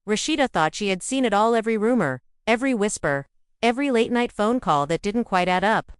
Rasheeda thought she had seen it all, every rumor, every whisper, every late-night phone call that didn't quite add up.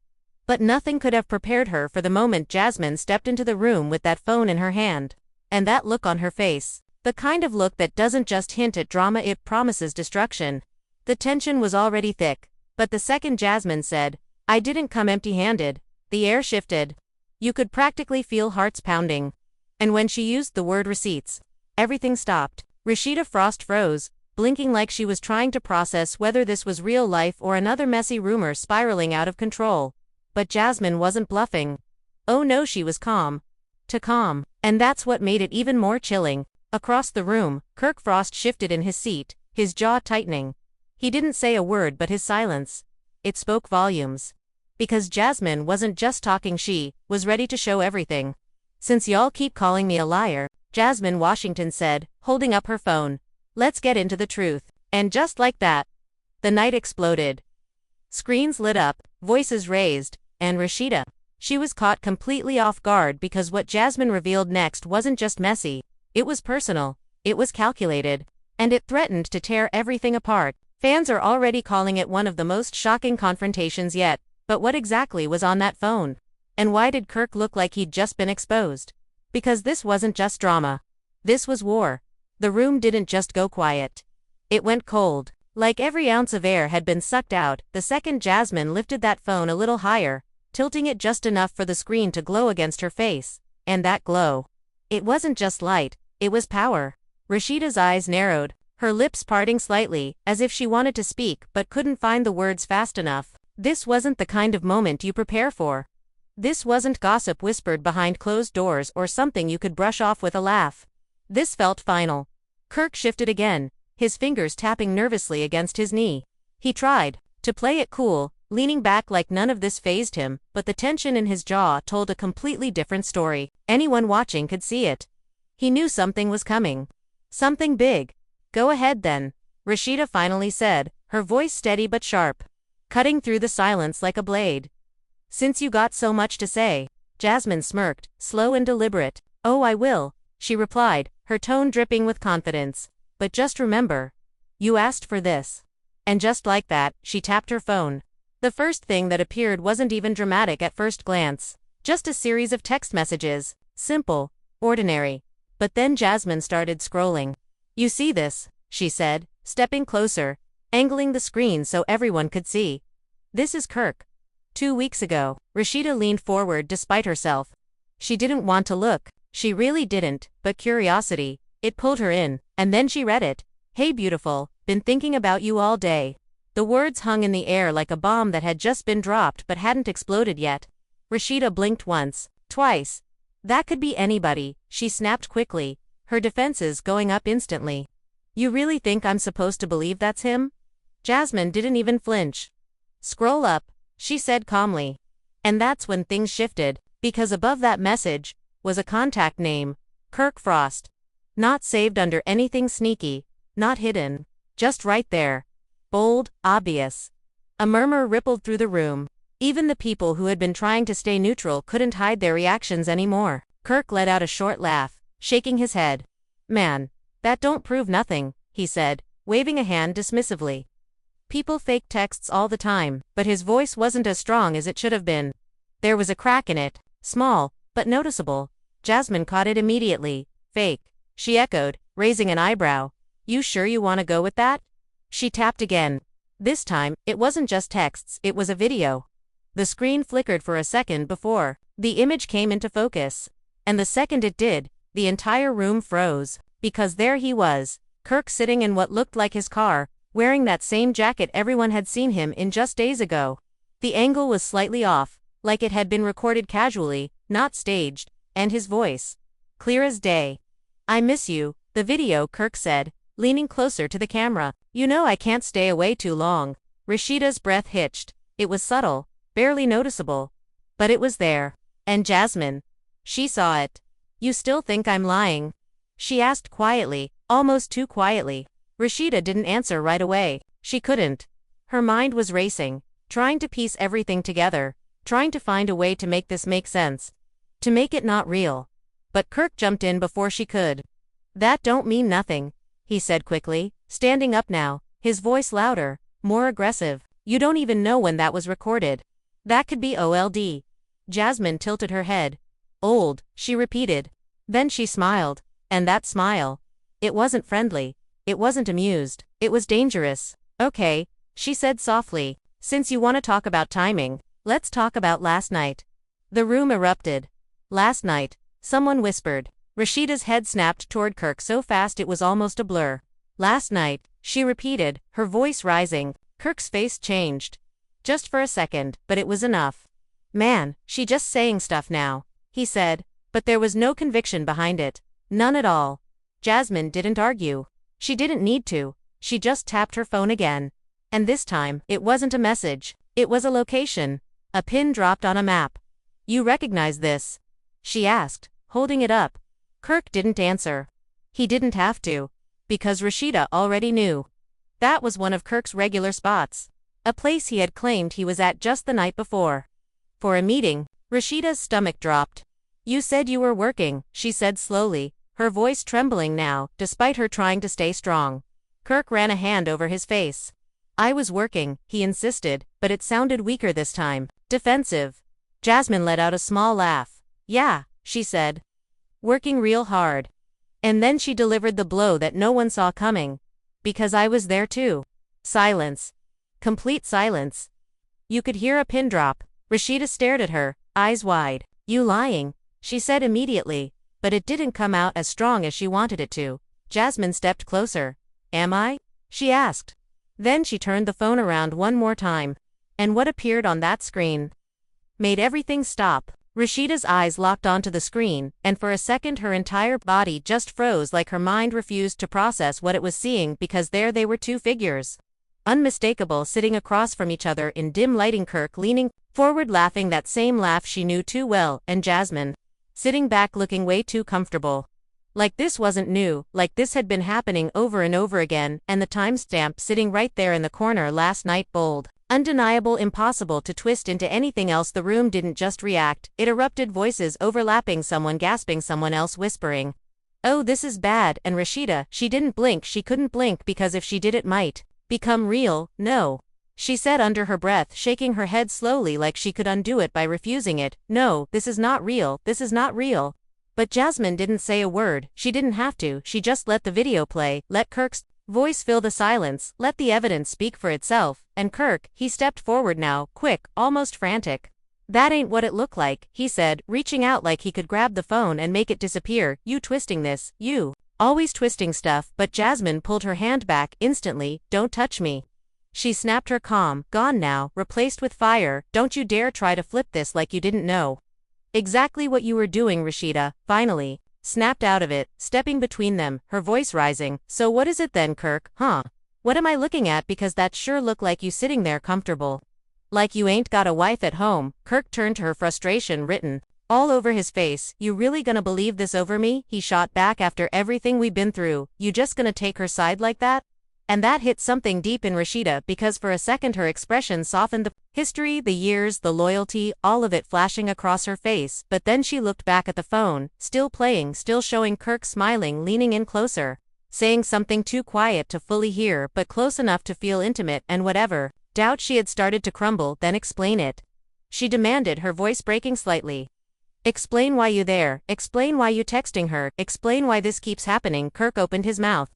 But nothing could have prepared her for the moment Jasmine stepped into the room with that phone in her hand. And that look on her face. The kind of look that doesn't just hint at drama, it promises destruction. The tension was already thick, but the second Jasmine said, "I didn't come empty-handed," the air shifted. You could practically feel hearts pounding. And when she used the word receipts, everything stopped. Rasheeda Frost froze, blinking like she was trying to process whether this was real life or another messy rumor spiraling out of control. But Jasmine wasn't bluffing. Oh no, she was calm. Too calm. And that's what made it even more chilling. Across the room, Kirk Frost shifted in his seat, his jaw tightening. He didn't say a word, but his silence, it spoke volumes. Because Jasmine wasn't just talking, she was ready to show everything. "Since y'all keep calling me a liar," Jasmine Washington said, holding up her phone, "let's get into the truth." And just like that, the night exploded. Screens lit up, voices raised, and Rasheeda, she was caught completely off guard because what Jasmine revealed next wasn't just messy, it was personal, it was calculated, and it threatened to tear everything apart. Fans are already calling it one of the most shocking confrontations yet, but what exactly was on that phone? And why did Kirk look like he'd just been exposed? Because this wasn't just drama. This was war. The room didn't just go quiet. It went cold. Like every ounce of air had been sucked out. The second Jasmine lifted that phone a little higher, tilting it just enough for the screen to glow against her face. And that glow, it wasn't just light, it was power. Rasheeda's eyes narrowed, her lips parting slightly, as if she wanted to speak but couldn't find the words fast enough. This wasn't the kind of moment you prepare for. This wasn't gossip whispered behind closed doors or something you could brush off with a laugh. This felt final. Kirk shifted again, his fingers tapping nervously against his knee. He tried to play it cool, leaning back like none of this fazed him, but the tension in his jaw told a completely different story. Anyone watching could see it. He knew something was coming. Something big. "Go ahead then," Rasheeda finally said, her voice steady but sharp, cutting through the silence like a blade. "Since you got so much to say," Jasmine smirked, slow and deliberate. "Oh, I will," she replied, her tone dripping with confidence. "But just remember, you asked for this." And just like that, she tapped her phone. The first thing that appeared wasn't even dramatic at first glance. Just a series of text messages. Simple, ordinary. But then Jasmine started scrolling. "You see this," she said, stepping closer, angling the screen so everyone could see. "This is Kirk. 2 weeks ago." Rasheeda leaned forward despite herself. She didn't want to look. She really didn't, but curiosity, it pulled her in, and then she read it. "Hey beautiful, been thinking about you all day." The words hung in the air like a bomb that had just been dropped but hadn't exploded yet. Rasheeda blinked once, twice. That could be anybody, she snapped quickly, her defenses going up instantly. "You really think I'm supposed to believe that's him?" Jasmine didn't even flinch. "Scroll up," she said calmly. And that's when things shifted, because above that message was a contact name, Kirk Frost. Not saved under anything sneaky, not hidden, just right there. Bold, obvious. A murmur rippled through the room. Even the people who had been trying to stay neutral couldn't hide their reactions anymore. Kirk let out a short laugh, shaking his head. "Man, that don't prove nothing," he said, waving a hand dismissively. "People fake texts all the time," but his voice wasn't as strong as it should have been. There was a crack in it, small, but noticeable. Jasmine caught it immediately. "Fake," she echoed, raising an eyebrow. "You sure you want to go with that?" She tapped again. This time, it wasn't just texts, it was a video. The screen flickered for a second before the image came into focus. And the second it did, the entire room froze. Because there he was, Kirk sitting in what looked like his car, wearing that same jacket everyone had seen him in just days ago. The angle was slightly off, like it had been recorded casually, not staged, and his voice, clear as day. "I miss you," the video, Kirk said, leaning closer to the camera. "You know I can't stay away too long." Rasheeda's breath hitched. It was subtle, barely noticeable. But it was there. And Jasmine, she saw it. "You still think I'm lying?" she asked quietly, almost too quietly. Rasheeda didn't answer right away. She couldn't. Her mind was racing, trying to piece everything together, trying to find a way to make this make sense, to make it not real. But Kirk jumped in before she could. "That don't mean nothing," he said quickly. Standing up now, his voice louder, more aggressive. You don't even know when that was recorded. That could be old. Jasmine tilted her head. Old, she repeated. Then she smiled. And that smile. It wasn't friendly. It wasn't amused. It was dangerous. Okay, she said softly. Since you want to talk about timing, let's talk about last night. The room erupted. Last night, someone whispered. Rasheeda's head snapped toward Kirk so fast it was almost a blur. Last night, she repeated, her voice rising. Kirk's face changed. Just for a second, but it was enough. Man, she just saying stuff now, he said, but there was no conviction behind it. None at all. Jasmine didn't argue. She didn't need to. She just tapped her phone again. And this time, it wasn't a message. It was a location. A pin dropped on a map. You recognize this? She asked, holding it up. Kirk didn't answer. He didn't have to. Because Rasheeda already knew. That was one of Kirk's regular spots. A place he had claimed he was at just the night before. For a meeting, Rasheeda's stomach dropped. You said you were working, she said slowly, her voice trembling now, despite her trying to stay strong. Kirk ran a hand over his face. I was working, he insisted, but it sounded weaker this time. Defensive. Jasmine let out a small laugh. Yeah, she said. Working real hard. And then she delivered the blow that no one saw coming. Because I was there too. Silence. Complete silence. You could hear a pin drop. Rasheeda stared at her, eyes wide. You lying, she said immediately, but it didn't come out as strong as she wanted it to. Jasmine stepped closer. Am I? She asked. Then she turned the phone around one more time. And what appeared on that screen made everything stop. Rasheeda's eyes locked onto the screen, and for a second her entire body just froze like her mind refused to process what it was seeing because there they were two figures. Unmistakable sitting across from each other in dim lighting, Kirk leaning forward laughing that same laugh she knew too well, and Jasmine sitting back looking way too comfortable. Like this wasn't new, like this had been happening over and over again, and the timestamp sitting right there in the corner last night bold. Undeniable, impossible to twist into anything else. The room didn't just react, it erupted, voices overlapping, someone gasping, someone else whispering. Oh, this is bad, and Rasheeda, she didn't blink, she couldn't blink because if she did it might become real. No. She said under her breath, shaking her head slowly like she could undo it by refusing it. No, this is not real, this is not real. But Jasmine didn't say a word, she didn't have to, she just let the video play, let Kirk's voice fill the silence, let the evidence speak for itself, and Kirk, he stepped forward now, quick, almost frantic. That ain't what it looked like, he said, reaching out like he could grab the phone and make it disappear. You twisting this, you. Always twisting stuff, but Jasmine pulled her hand back instantly. Don't touch me. She snapped, her calm, gone now, replaced with fire. Don't you dare try to flip this like you didn't know exactly what you were doing. Rasheeda, finally, snapped out of it, stepping between them, her voice rising. So what is it then, Kirk, huh? What am I looking at? Because that sure look like you sitting there comfortable. Like you ain't got a wife at home. Kirk turned to her, frustration written all over his face. You really gonna believe this over me? He shot back. After everything we've been through, you just gonna take her side like that? And that hit something deep in Rasheeda because for a second her expression softened, the history, the years, the loyalty, all of it flashing across her face, but then she looked back at the phone, still playing, still showing Kirk smiling, leaning in closer, saying something too quiet to fully hear but close enough to feel intimate, and whatever doubt she had started to crumble. Then explain it, she demanded, her voice breaking slightly. Explain why you there, explain why you texting her, explain why this keeps happening. Kirk opened his mouth,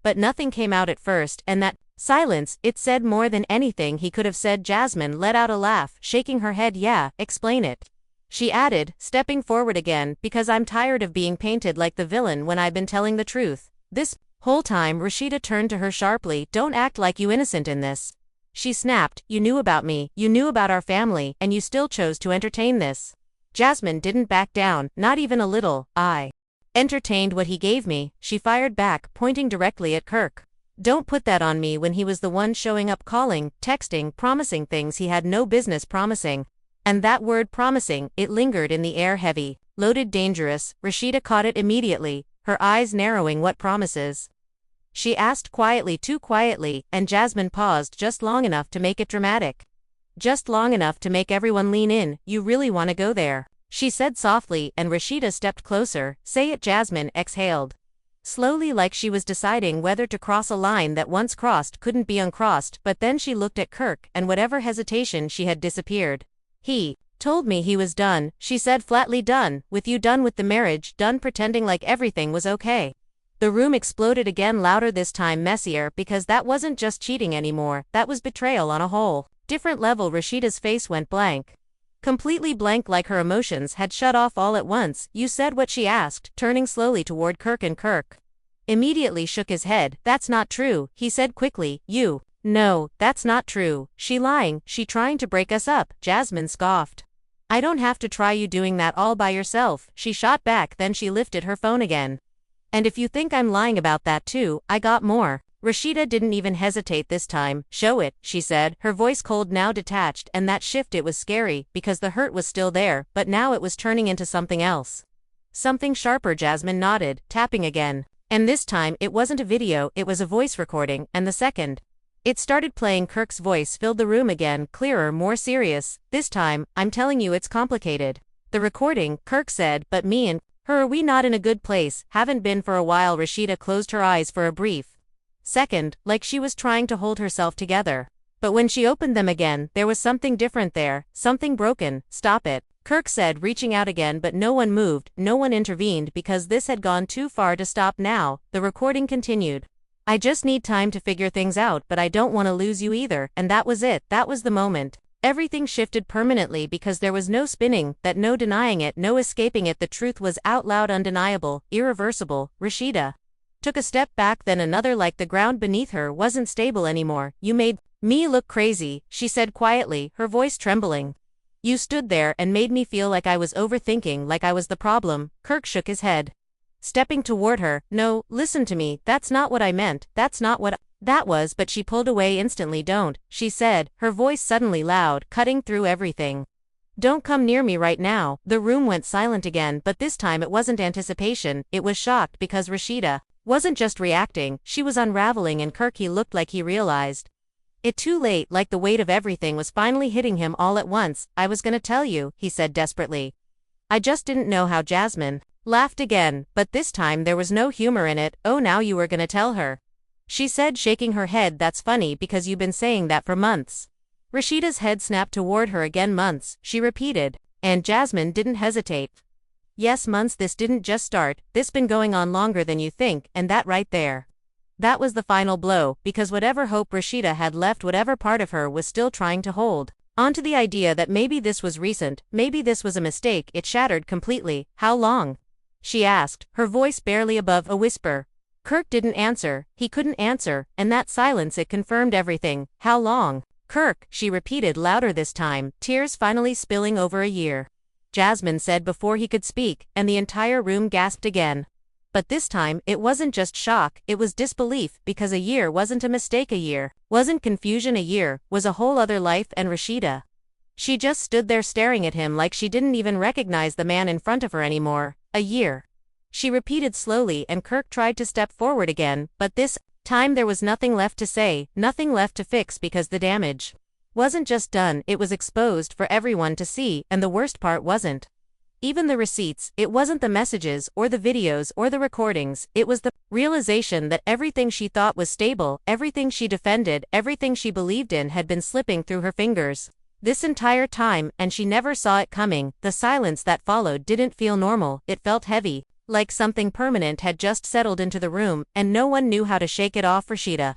but nothing came out at first, and that silence, it said more than anything he could have said. Jasmine let out a laugh, shaking her head. Yeah, explain it, she added, stepping forward again, because I'm tired of being painted like the villain when I've been telling the truth this whole time. Rasheeda turned to her sharply. Don't act like you innocent in this, she snapped. You knew about me, you knew about our family, and you still chose to entertain this. Jasmine didn't back down, not even a little. I entertained what he gave me, she fired back, pointing directly at Kirk. Don't put that on me when he was the one showing up, calling, texting, promising things he had no business promising. And that word promising, it lingered in the air, heavy, loaded, dangerous. Rasheeda caught it immediately, her eyes narrowing. What promises? She asked quietly, too quietly, and Jasmine paused just long enough to make it dramatic. Just long enough to make everyone lean in. You really want to go there, she said softly, and Rasheeda stepped closer. Say it, Jasmine exhaled. slowly, like she was deciding whether to cross a line that once crossed couldn't be uncrossed, but then she looked at Kirk, and whatever hesitation she had disappeared. He told me he was done, she said flatly. Done with you, done with the marriage, done pretending like everything was okay. The room exploded again, louder this time, messier, because that wasn't just cheating anymore, that was betrayal on a whole different level. Rasheeda's face went blank. Completely blank, like her emotions had shut off all at once. You said what? She asked, turning slowly toward Kirk, and Kirk immediately shook his head. That's not true, he said quickly. You. No, that's not true. She lying? She trying to break us up? Jasmine scoffed. I don't have to try you doing that all by yourself, she shot back. Then she lifted her phone again. And if you think I'm lying about that too, I got more. Rasheeda didn't even hesitate this time. Show it, she said, her voice cold, now detached, and that shift, it was scary, because the hurt was still there, but now it was turning into something else. Something sharper. Jasmine nodded, tapping again. And this time it wasn't a video, it was a voice recording, and the second it started playing, Kirk's voice filled the room again, clearer, more serious. This time, I'm telling you, it's complicated. The recording, Kirk said, but me and her, are we not in a good place? Haven't been for a while. Rasheeda closed her eyes for a brief second, like she was trying to hold herself together. But when she opened them again, there was something different there, something broken. Stop it, Kirk said, reaching out again, but no one moved, no one intervened, because this had gone too far to stop now. The recording continued. I just need time to figure things out, but I don't want to lose you either. And that was it, that was the moment. Everything shifted permanently, because there was no spinning, that no denying it, no escaping it. The truth was out loud, undeniable, irreversible. Rasheeda took a step back, then another, like the ground beneath her wasn't stable anymore. You made me look crazy, she said quietly, her voice trembling. You stood there and made me feel like I was overthinking, like I was the problem. Kirk shook his head, stepping toward her. No, listen to me, that's not what I meant, that's not what that was. But she pulled away instantly. Don't, she said, her voice suddenly loud, cutting through everything. Don't come near me right now. The room went silent again, but this time it wasn't anticipation, it was shocked, because Rasheeda wasn't just reacting, she was unraveling, and Kirk, he looked like he realized it too late, like the weight of everything was finally hitting him all at once. I was gonna tell you, he said desperately. I just didn't know how. Jasmine laughed again, but this time there was no humor in it. Oh, now you were gonna tell her, she said, shaking her head. That's funny, because you've been saying that for months. Rasheeda's head snapped toward her again. Months, she repeated, and Jasmine didn't hesitate. Yes, months. This didn't just start, this been going on longer than you think, and that right there, that was the final blow, because whatever hope Rasheeda had left, whatever part of her was still trying to hold onto the idea that maybe this was recent, maybe this was a mistake, it shattered completely. How long? She asked, her voice barely above a whisper. Kirk didn't answer, he couldn't answer, and that silence, it confirmed everything. How long? Kirk, she repeated louder this time, tears finally spilling. Over a year, Jasmine said before he could speak, and the entire room gasped again. But this time, it wasn't just shock, it was disbelief, because a year wasn't a mistake, a year wasn't confusion, a year was a whole other life. And Rasheeda, she just stood there staring at him like she didn't even recognize the man in front of her anymore. A year, she repeated slowly, and Kirk tried to step forward again, but this time there was nothing left to say, nothing left to fix, because the damage wasn't just done, it was exposed for everyone to see. And the worst part wasn't even the receipts, it wasn't the messages, or the videos, or the recordings, it was the realization that everything she thought was stable, everything she defended, everything she believed in had been slipping through her fingers this entire time, and she never saw it coming. The silence that followed didn't feel normal, it felt heavy, like something permanent had just settled into the room, and no one knew how to shake it off. Rasheeda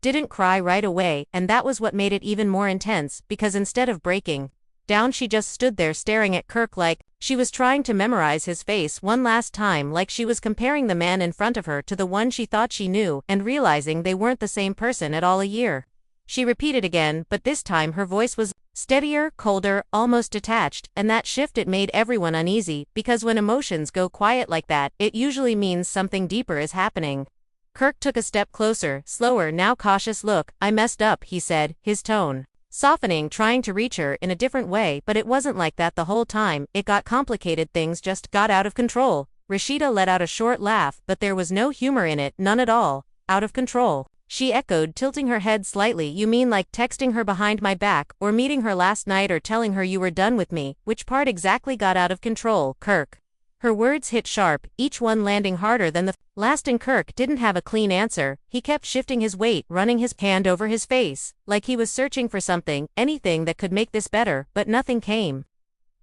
didn't cry right away, and that was what made it even more intense, because instead of breaking down, she just stood there staring at Kirk like she was trying to memorize his face one last time, like she was comparing the man in front of her to the one she thought she knew, and realizing they weren't the same person at all. A year, she repeated again, but this time her voice was steadier, colder, almost detached, and that shift, it made everyone uneasy, because when emotions go quiet like that, it usually means something deeper is happening. Kirk took a step closer, slower, now cautious. Look, I messed up, he said, his tone softening, trying to reach her in a different way, but it wasn't like that the whole time. It got complicated, things just got out of control. Rasheeda let out a short laugh, but there was no humor in it, none at all. Out of control, she echoed, tilting her head slightly. You mean like texting her behind my back, or meeting her last night, or telling her you were done with me? Which part exactly got out of control? Kirk Her words hit sharp, each one landing harder than the last, and Kirk didn't have a clean answer. He kept shifting his weight, running his hand over his face, like he was searching for something, anything that could make this better, but nothing came.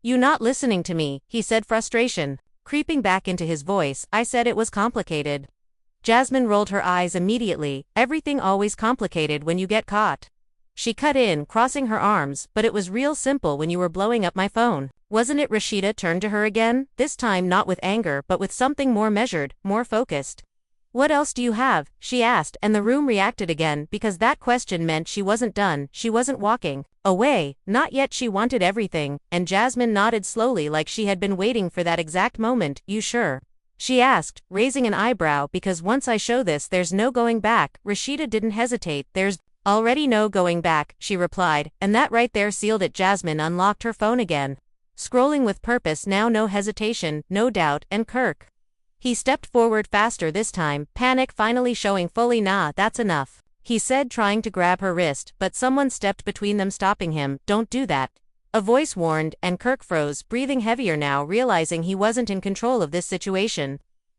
"You not listening to me," he said, frustration creeping back into his voice. "I said it was complicated." Jasmine rolled her eyes immediately. "Everything always complicated when you get caught." She cut in, crossing her arms, "But it was real simple when you were blowing up my phone. Wasn't it?" Rasheeda turned to her again, this time not with anger but with something more measured, more focused. "What else do you have?" she asked, and the room reacted again because that question meant she wasn't done, she wasn't walking away, not yet. She wanted everything, and Jasmine nodded slowly like she had been waiting for that exact moment. "You sure?" she asked, raising an eyebrow. "Because once I show this there's no going back." Rasheeda didn't hesitate. "There's already no going back," she replied, and that right there sealed it. Jasmine unlocked her phone again. Scrolling with purpose now, no hesitation, no doubt, and Kirk. He stepped forward faster this time, panic finally showing fully. "Nah, that's enough," he said, trying to grab her wrist, but someone stepped between them, stopping him. "Don't do that," a voice warned, and Kirk froze, breathing heavier now, realizing he wasn't in control of this situation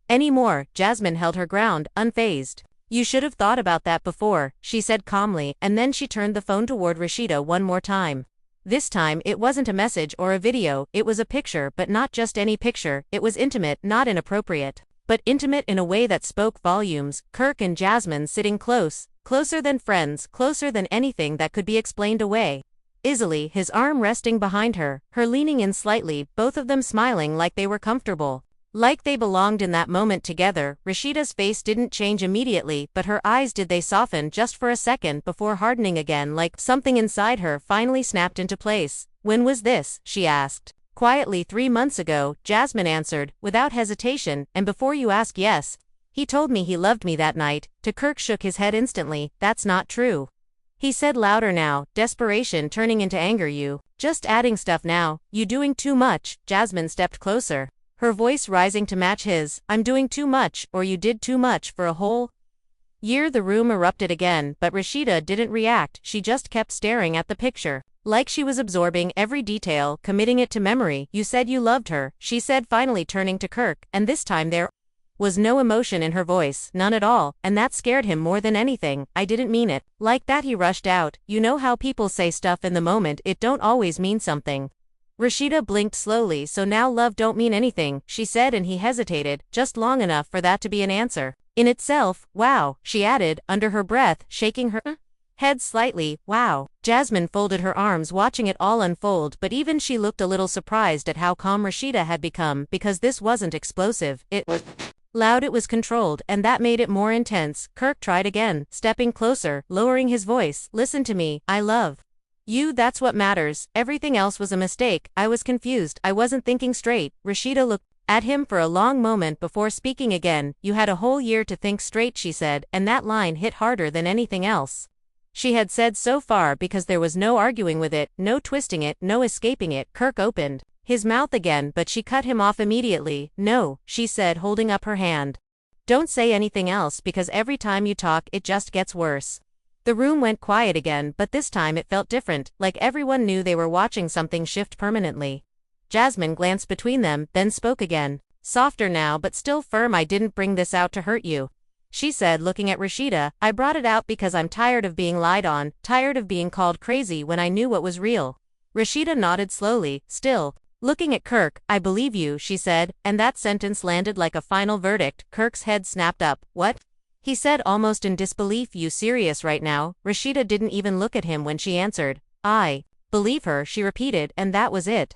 anymore. Jasmine held her ground, unfazed. "You should have thought about that before," she said calmly, and then she turned the phone toward Rasheeda one more time. This time it wasn't a message or a video, it was a picture, but not just any picture. It was intimate, not inappropriate, but intimate in a way that spoke volumes. Kirk and Jasmine sitting close, closer than friends, closer than anything that could be explained away. Easily, his arm resting behind her, her leaning in slightly, both of them smiling like they were comfortable, like they belonged in that moment together. Rasheeda's face didn't change immediately, but her eyes did. They softened just for a second before hardening again, like something inside her finally snapped into place. "When was this?" she asked. Quietly. 3 months ago, Jasmine answered, without hesitation, "And before you ask, yes. He told me he loved me that night." Kirk shook his head instantly. "That's not true," he said louder now, desperation turning into anger. "You just adding stuff now. You doing too much." Jasmine stepped closer, her voice rising to match his. "I'm doing too much, or you did too much for a whole year." The room erupted again, but Rasheeda didn't react. She just kept staring at the picture, like she was absorbing every detail, committing it to memory. "You said you loved her," she said, finally turning to Kirk, and this time there was no emotion in her voice, none at all, and that scared him more than anything. "I didn't mean it like that," he rushed out. "You know how people say stuff in the moment, it don't always mean something." Rasheeda blinked slowly. "So now love don't mean anything," she said, and he hesitated, just long enough for that to be an answer in itself. "Wow," she added, under her breath, shaking her head slightly. "Wow." Jasmine folded her arms, watching it all unfold, but even she looked a little surprised at how calm Rasheeda had become, because this wasn't explosive, it was loud, it was controlled, and that made it more intense. Kirk tried again, stepping closer, lowering his voice. "Listen to me, I love you, that's what matters. Everything else was a mistake. I was confused. I wasn't thinking straight." Rasheeda looked at him for a long moment before speaking again. "You had a whole year to think straight," she said, and that line hit harder than anything else she had said so far, because there was no arguing with it, no twisting it, no escaping it. Kirk opened his mouth again, but she cut him off immediately. "No," she said, holding up her hand. "Don't say anything else, because every time you talk it just gets worse." The room went quiet again, but this time it felt different, like everyone knew they were watching something shift permanently. Jasmine glanced between them, then spoke again, softer now but still firm. "I didn't bring this out to hurt you," she said, looking at Rasheeda. "I brought it out because I'm tired of being lied on, tired of being called crazy when I knew what was real." Rasheeda nodded slowly, still looking at Kirk. "I believe you," she said, and that sentence landed like a final verdict. Kirk's head snapped up. "What?" he said, almost in disbelief. "You serious right now?" Rasheeda didn't even look at him when she answered. "I believe her," she repeated, and that was it.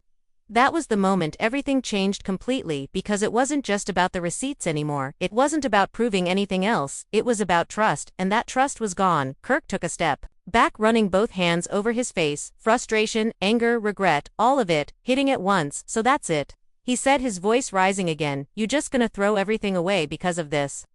That was the moment everything changed completely, because it wasn't just about the receipts anymore. It wasn't about proving anything else. It was about trust, and that trust was gone. Kirk took a step back, running both hands over his face, frustration, anger, regret, all of it, hitting at once. "So that's it," he said, his voice rising again. "You just gonna throw everything away because of this?"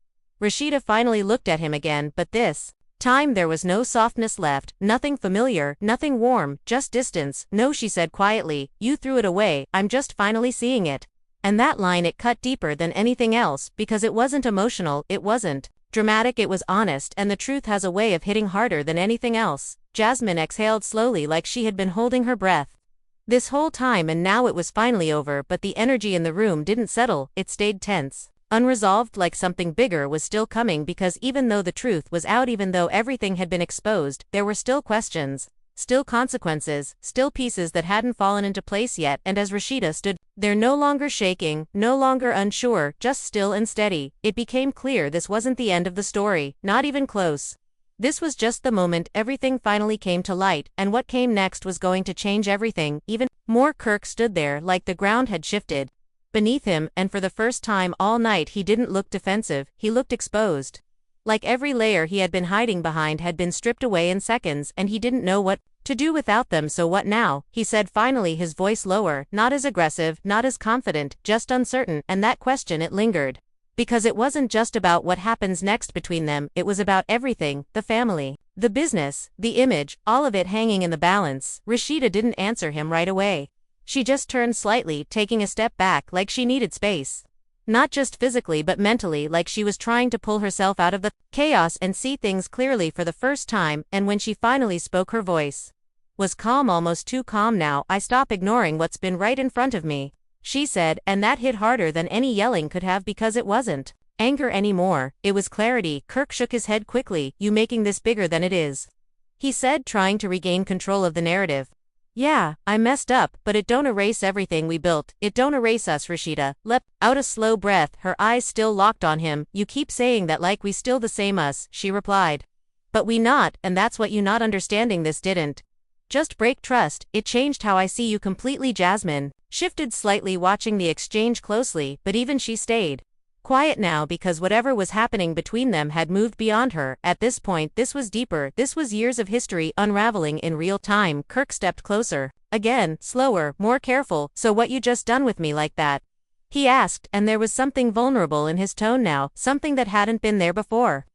Rasheeda finally looked at him again, but this time there was no softness left, nothing familiar, nothing warm, just distance. "No," she said quietly, "you threw it away, I'm just finally seeing it." And that line, it cut deeper than anything else, because it wasn't emotional, it wasn't dramatic, it was honest, and the truth has a way of hitting harder than anything else. Jasmine exhaled slowly, like she had been holding her breath. This whole time, and now it was finally over, but the energy in the room didn't settle, it stayed tense. Unresolved, like something bigger was still coming, because even though the truth was out, even though everything had been exposed, there were still questions, still consequences, still pieces that hadn't fallen into place yet. And as Rasheeda stood there, no longer shaking, no longer unsure, just still and steady, it became clear this wasn't the end of the story, not even close. This was just the moment everything finally came to light, and what came next was going to change everything, even more. Kirk stood there like the ground had shifted beneath him, and for the first time all night he didn't look defensive, he looked exposed. Like every layer he had been hiding behind had been stripped away in seconds, and he didn't know what to do without them. So what now? He said finally, his voice lower, not as aggressive, not as confident, just uncertain. And that question, it lingered. Because it wasn't just about what happens next between them, it was about everything, the family, the business, the image, all of it hanging in the balance. Rasheeda didn't answer him right away. She just turned slightly, taking a step back, like she needed space. Not just physically but mentally, like she was trying to pull herself out of the chaos and see things clearly for the first time. And when she finally spoke, her voice was calm, almost too calm now. "I stop ignoring what's been right in front of me," she said, and that hit harder than any yelling could have, because it wasn't anger anymore, it was clarity. Kirk shook his head quickly. "You making this bigger than it is," he said, trying to regain control of the narrative. "Yeah, I messed up, but it don't erase everything we built. It don't erase us." Rasheeda let out a slow breath, her eyes still locked on him. "You keep saying that like we still the same us," she replied. "But we not, and that's what you not understanding. This didn't just break trust, it changed how I see you completely." Jasmine shifted slightly, watching the exchange closely, but even she stayed quiet now, because whatever was happening between them had moved beyond her. At this point, this was deeper, this was years of history unraveling in real time. Kirk stepped closer. Again, slower, more careful. "So what you just done with me like that?" he asked, and there was something vulnerable in his tone now, something that hadn't been there before.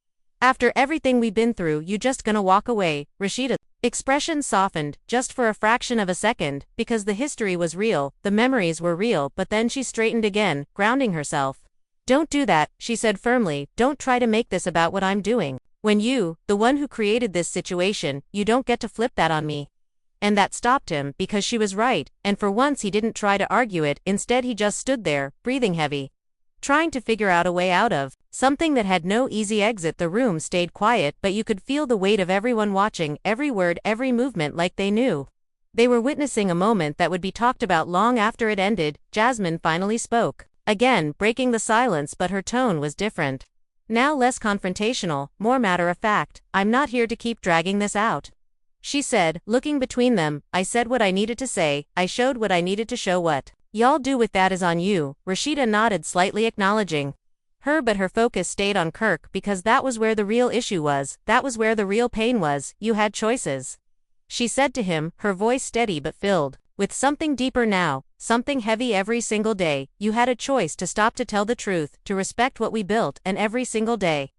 "After everything we've been through, you just gonna walk away?" Rasheeda's expression softened, just for a fraction of a second, because the history was real, the memories were real, but then she straightened again, grounding herself. "Don't do that," she said firmly. "Don't try to make this about what I'm doing. When you, the one who created this situation, you don't get to flip that on me." And that stopped him, because she was right, and for once he didn't try to argue it. Instead he just stood there, breathing heavy, trying to figure out a way out of something that had no easy exit. The room stayed quiet, but you could feel the weight of everyone watching, every word, every movement, like they knew they were witnessing a moment that would be talked about long after it ended. Jasmine finally spoke. Again, breaking the silence, but her tone was different. Now less confrontational, more matter-of-fact. "I'm not here to keep dragging this out," she said, looking between them. "I said what I needed to say, I showed what I needed to show. What y'all do with that is on you." Rasheeda nodded slightly, acknowledging her, but her focus stayed on Kirk, because that was where the real issue was, that was where the real pain was. "You had choices," she said to him, her voice steady but filled with something deeper now, something heavy. "Every single day, you had a choice to stop, to tell the truth, to respect what we built, and every single day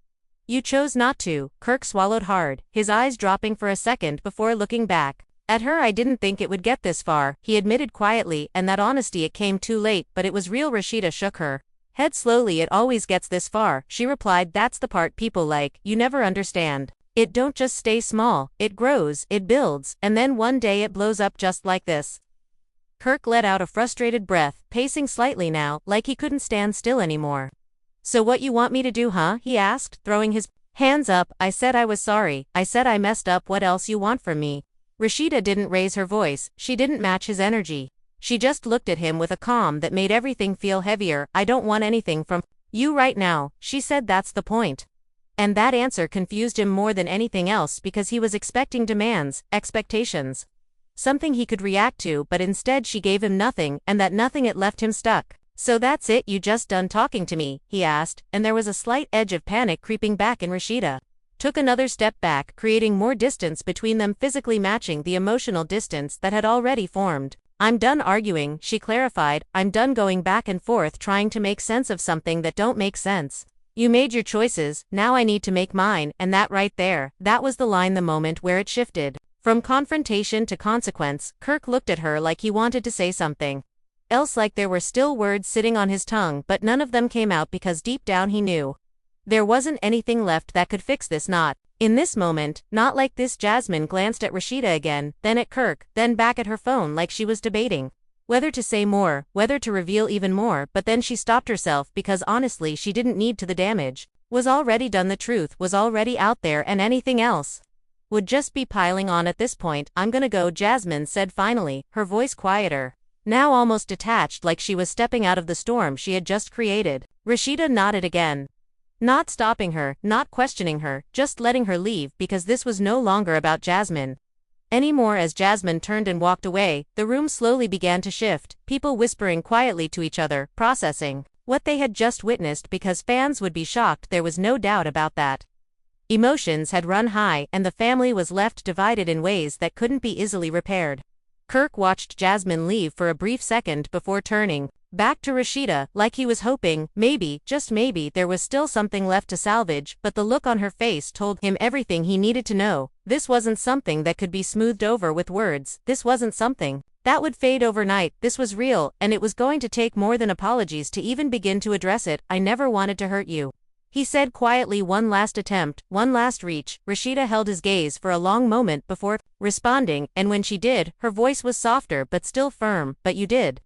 you chose not to." Kirk swallowed hard, his eyes dropping for a second before looking back at her. "I didn't think it would get this far," he admitted quietly, and that honesty, it came too late, but it was real. Rasheeda shook her head slowly. "It always gets this far," she replied. "That's the part people like you never understand. It don't just stay small, it grows, it builds, and then one day it blows up just like this." Kirk let out a frustrated breath, pacing slightly now, like he couldn't stand still anymore. "So what you want me to do, huh?" he asked, throwing his hands up. "I said I was sorry, I said I messed up. What else you want from me?" Rasheeda didn't raise her voice, she didn't match his energy. She just looked at him with a calm that made everything feel heavier. "I don't want anything from you right now," she said. "That's the point." And that answer confused him more than anything else, because he was expecting demands, expectations, something he could react to, but instead she gave him nothing, and that nothing, it left him stuck. "So that's it, you just done talking to me?" he asked, and there was a slight edge of panic creeping back in Rasheeda. Took another step back, creating more distance between them, physically matching the emotional distance that had already formed. "I'm done arguing," she clarified. "I'm done going back and forth trying to make sense of something that don't make sense. You made your choices, now I need to make mine." And that right there, that was the line, the moment where it shifted from confrontation to consequence. Kirk looked at her like he wanted to say something else, like there were still words sitting on his tongue, but none of them came out, because deep down he knew there wasn't anything left that could fix this knot. In this moment, not like this, Jasmine glanced at Rasheeda again, then at Kirk, then back at her phone like she was debating whether to say more, whether to reveal even more, but then she stopped herself because honestly she didn't need to. The damage was already done, the truth was already out there, and anything else would just be piling on at this point. I'm gonna go, Jasmine said finally, her voice quieter, now almost detached, like she was stepping out of the storm she had just created. Rasheeda nodded again. Not stopping her, not questioning her, just letting her leave because this was no longer about Jasmine anymore. As Jasmine turned and walked away, the room slowly began to shift, people whispering quietly to each other, processing what they had just witnessed because fans would be shocked, there was no doubt about that. Emotions had run high and the family was left divided in ways that couldn't be easily repaired. Kirk watched Jasmine leave for a brief second before turning back to Rasheeda, like he was hoping, maybe, just maybe, there was still something left to salvage, but the look on her face told him everything he needed to know. This wasn't something that could be smoothed over with words, this wasn't something that would fade overnight, this was real, and it was going to take more than apologies to even begin to address it. I never wanted to hurt you, he said quietly. One last attempt, one last reach. Rasheeda held his gaze for a long moment before responding, and when she did, her voice was softer but still firm. But you did,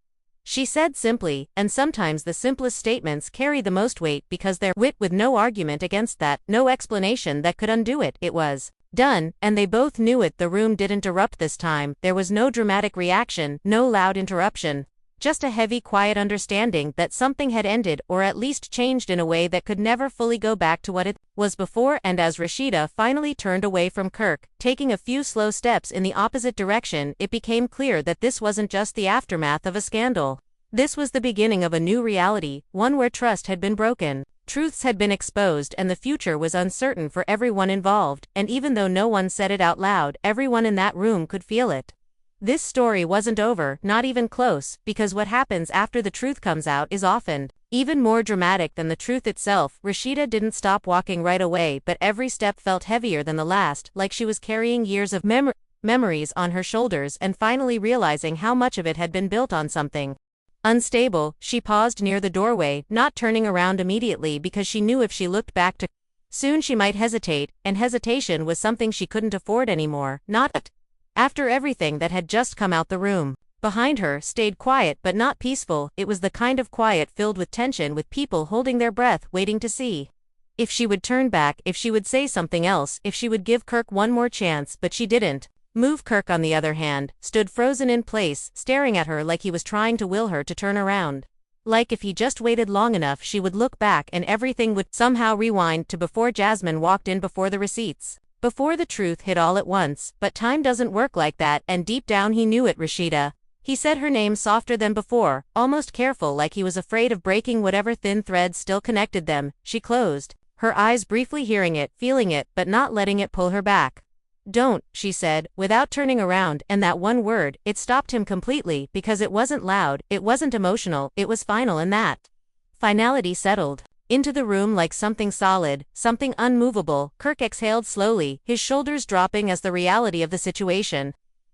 she said simply, and sometimes the simplest statements carry the most weight because they're wit, with no argument against that, no explanation that could undo it. It was done, and they both knew it. The room didn't erupt this time, there was no dramatic reaction, no loud interruption. Just a heavy, quiet understanding that something had ended, or at least changed in a way that could never fully go back to what it was before. And as Rasheeda finally turned away from Kirk, taking a few slow steps in the opposite direction, it became clear that this wasn't just the aftermath of a scandal. This was the beginning of a new reality, one where trust had been broken, truths had been exposed, and the future was uncertain for everyone involved. And even though no one said it out loud, everyone in that room could feel it. This story wasn't over, not even close, because what happens after the truth comes out is often even more dramatic than the truth itself. Rasheeda didn't stop walking right away, but every step felt heavier than the last, like she was carrying years of memories on her shoulders, and finally realizing how much of it had been built on something unstable. She paused near the doorway, not turning around immediately because she knew if she looked back too soon she might hesitate, and hesitation was something she couldn't afford anymore, not after everything that had just come out. The room behind her stayed quiet but not peaceful. It was the kind of quiet filled with tension, with people holding their breath, waiting to see if she would turn back, if she would say something else, if she would give Kirk one more chance. But she didn't move. Kirk, on the other hand, stood frozen in place, staring at her like he was trying to will her to turn around. Like if he just waited long enough she would look back and everything would somehow rewind to before Jasmine walked in, before the receipts, before the truth hit all at once. But time doesn't work like that, and deep down he knew it. Rasheeda. He said her name softer than before, almost careful, like he was afraid of breaking whatever thin threads still connected them. She closed her eyes briefly, hearing it, feeling it, but not letting it pull her back. Don't, she said, without turning around, and that one word, it stopped him completely, because it wasn't loud, it wasn't emotional, it was final, and that finality settled into the room like something solid, something unmovable. Kirk exhaled slowly, his shoulders dropping as the reality of the situation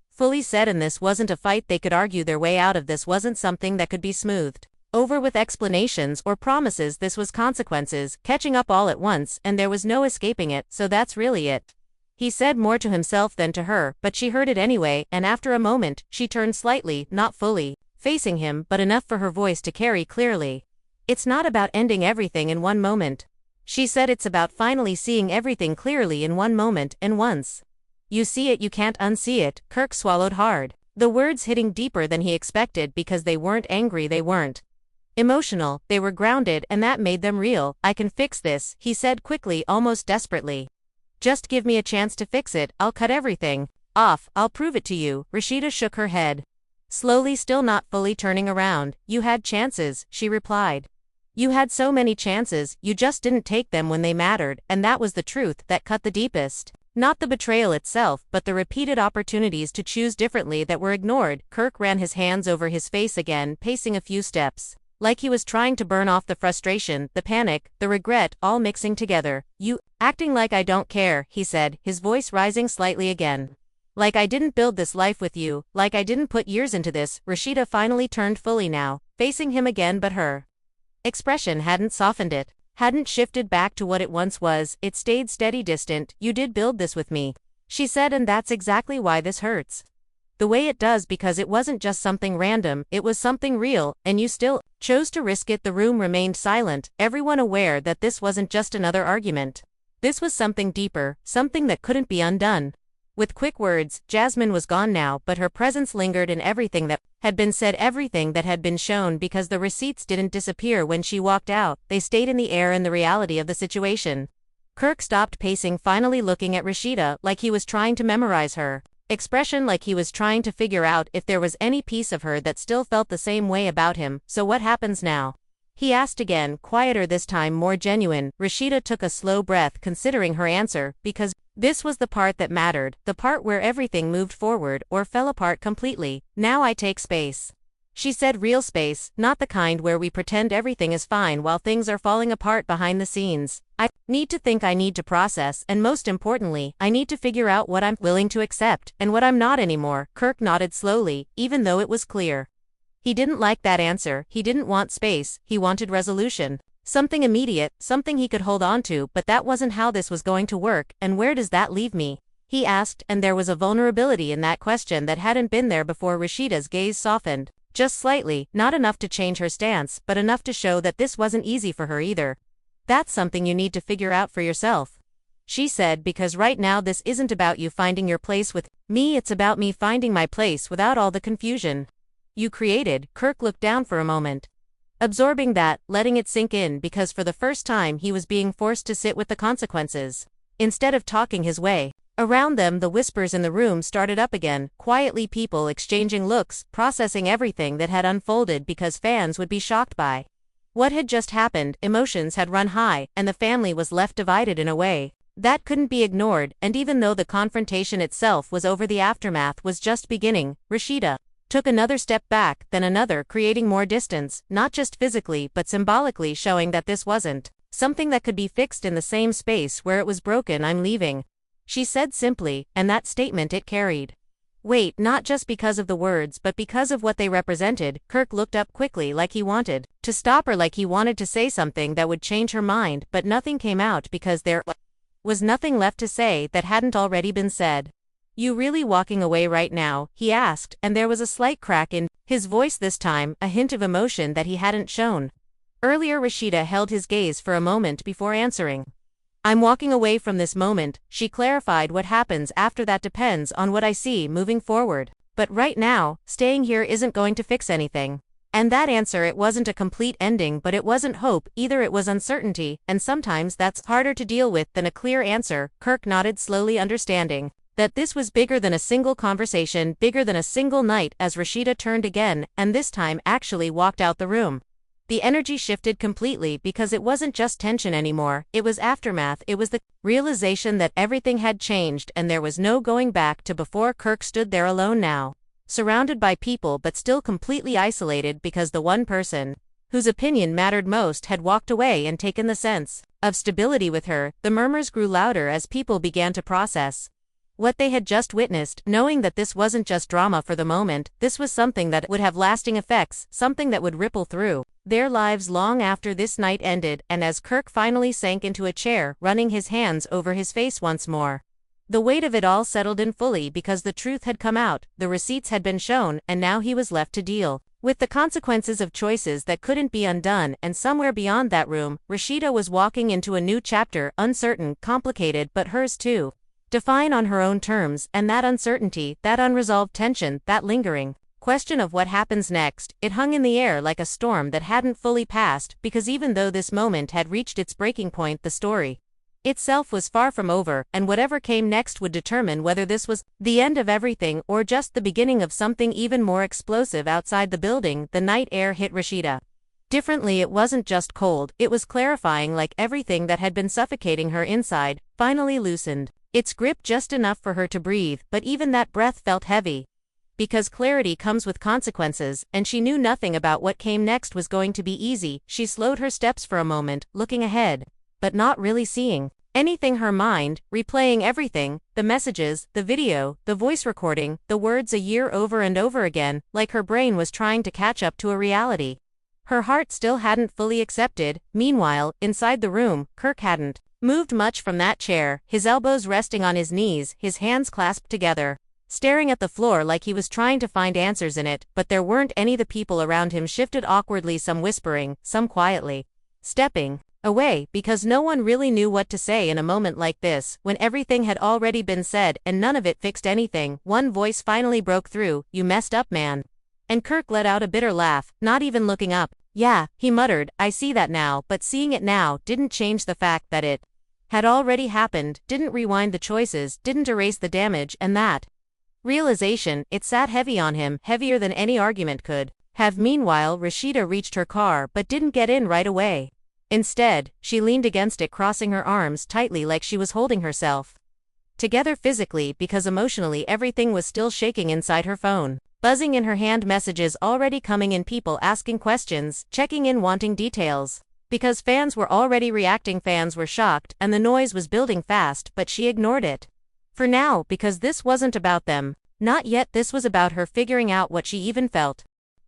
fully set in. This wasn't a fight they could argue their way out of. This wasn't something that could be smoothed over with explanations or promises. This was consequences catching up all at once, and there was no escaping it. So that's really it, he said, more to himself than to her, but she heard it anyway, and after a moment, she turned slightly, not fully facing him, but enough for her voice to carry clearly. It's not about ending everything in one moment, she said. It's about finally seeing everything clearly in one moment, and once you see it, you can't unsee it. Kirk swallowed hard, the words hitting deeper than he expected, because they weren't angry, they weren't emotional, they were grounded, and that made them real. I can fix this, he said quickly, almost desperately. Just give me a chance to fix it. I'll cut everything off, I'll prove it to you. Rasheeda shook her head slowly, still not fully turning around. You had chances, she replied. You had so many chances, you just didn't take them when they mattered, and that was the truth that cut the deepest. Not the betrayal itself, but the repeated opportunities to choose differently that were ignored. Kirk ran his hands over his face again, pacing a few steps, like he was trying to burn off the frustration, the panic, the regret, all mixing together. You acting like I don't care, he said, his voice rising slightly again. Like I didn't build this life with you, like I didn't put years into this. Rasheeda finally turned fully now, facing him again, but her expression hadn't softened it. hadn't shifted back to what it once was, it stayed steady distant. You did build this with me, she said, and that's exactly why this hurts. The way it does, because it wasn't just something random, it was something real, and you still chose to risk it. The room remained silent, everyone aware that this wasn't just another argument. This was something deeper, something that couldn't be undone. With quick words, Jasmine was gone now, but her presence lingered in everything that had been said, everything that had been shown, because the receipts didn't disappear when she walked out, they stayed in the air in the reality of the situation. Kirk stopped pacing, finally looking at Rasheeda like he was trying to memorize her expression, like he was trying to figure out if there was any piece of her that still felt the same way about him. So what happens now? He asked again, quieter this time, more genuine. Rasheeda took a slow breath, considering her answer, because this was the part that mattered, the part where everything moved forward or fell apart completely. Now I take space, she said, real space, not the kind where we pretend everything is fine while things are falling apart behind the scenes. I need to think, I need to process, and most importantly, I need to figure out what I'm willing to accept and what I'm not anymore. Kirk nodded slowly, even though it was clear he didn't like that answer. He didn't want space, he wanted resolution. Something immediate, something he could hold on to, but that wasn't how this was going to work. And where does that leave me? He asked, and there was a vulnerability in that question that hadn't been there before. Rasheeda's gaze softened, just slightly, not enough to change her stance, but enough to show that this wasn't easy for her either. That's something you need to figure out for yourself, she said, because right now this isn't about you finding your place with me, it's about me finding my place without all the confusion you created. Kirk looked down for a moment, absorbing that, letting it sink in, because for the first time he was being forced to sit with the consequences, instead of talking his way around them. The whispers in the room started up again, quietly, people exchanging looks, processing everything that had unfolded, because fans would be shocked by what had just happened. Emotions had run high, and the family was left divided in a way that couldn't be ignored. And even though the confrontation itself was over, the aftermath was just beginning. Rasheeda took another step back, then another, creating more distance, not just physically but symbolically, showing that this wasn't something that could be fixed in the same space where it was broken. I'm leaving, she said simply, and that statement, it carried weight, not just because of the words but because of what they represented. Kirk looked up quickly, like he wanted to stop her, like he wanted to say something that would change her mind, but nothing came out because there was nothing left to say that hadn't already been said. You really walking away right now? He asked, and there was a slight crack in his voice this time, a hint of emotion that he hadn't shown earlier. Rasheeda held his gaze for a moment before answering. I'm walking away from this moment, she clarified. What happens after that depends on what I see moving forward. But right now, staying here isn't going to fix anything. And that answer, it wasn't a complete ending, but it wasn't hope either, it was uncertainty, and sometimes that's harder to deal with than a clear answer. Kirk nodded slowly, understanding that this was bigger than a single conversation, bigger than a single night, as Rasheeda turned again, and this time actually walked out the room. The energy shifted completely, because it wasn't just tension anymore, it was aftermath. It was the realization that everything had changed and there was no going back to before. Kirk stood there alone now, surrounded by people but still completely isolated, because the one person whose opinion mattered most had walked away and taken the sense of stability with her. The murmurs grew louder as people began to process what they had just witnessed, knowing that this wasn't just drama for the moment, this was something that would have lasting effects, something that would ripple through their lives long after this night ended. And as Kirk finally sank into a chair, running his hands over his face once more, the weight of it all settled in fully, because the truth had come out, the receipts had been shown, and now he was left to deal with the consequences of choices that couldn't be undone. And somewhere beyond that room, Rasheeda was walking into a new chapter, uncertain, complicated, but hers too. Define on her own terms, and that uncertainty, that unresolved tension, that lingering question of what happens next, it hung in the air like a storm that hadn't fully passed, because even though this moment had reached its breaking point, the story itself was far from over, and whatever came next would determine whether this was the end of everything or just the beginning of something even more explosive. Outside the building, the night air hit Rasheeda differently. It wasn't just cold, it was clarifying, like everything that had been suffocating her inside finally loosened its grip just enough for her to breathe. But even that breath felt heavy, because clarity comes with consequences, and she knew nothing about what came next was going to be easy. She slowed her steps for a moment, looking ahead, but not really seeing anything. Her mind replaying everything, the messages, the video, the voice recording, the words a year over and over again, like her brain was trying to catch up to a reality Her heart still hadn't fully accepted. Meanwhile, inside the room, Kirk hadn't moved much from that chair, his elbows resting on his knees, his hands clasped together, staring at the floor like he was trying to find answers in it, but there weren't any. The people around him shifted awkwardly, some whispering, some quietly stepping away, because no one really knew what to say in a moment like this, when everything had already been said and none of it fixed anything. One voice finally broke through, "You messed up, man." And Kirk let out a bitter laugh, not even looking up. "Yeah," he muttered, "I see that now," but seeing it now didn't change the fact that it had already happened, didn't rewind the choices, didn't erase the damage, and that realization, it sat heavy on him, heavier than any argument could have. Meanwhile, Rasheeda reached her car but didn't get in right away. Instead, she leaned against it, crossing her arms tightly like she was holding herself together physically, because emotionally everything was still shaking inside her phone. Buzzing in her hand, messages already coming in, people asking questions, checking in, wanting details. Because fans were already reacting, fans were shocked, and the noise was building fast, but she ignored it. For now, because this wasn't about them. Not yet. This was about her figuring out what she even felt.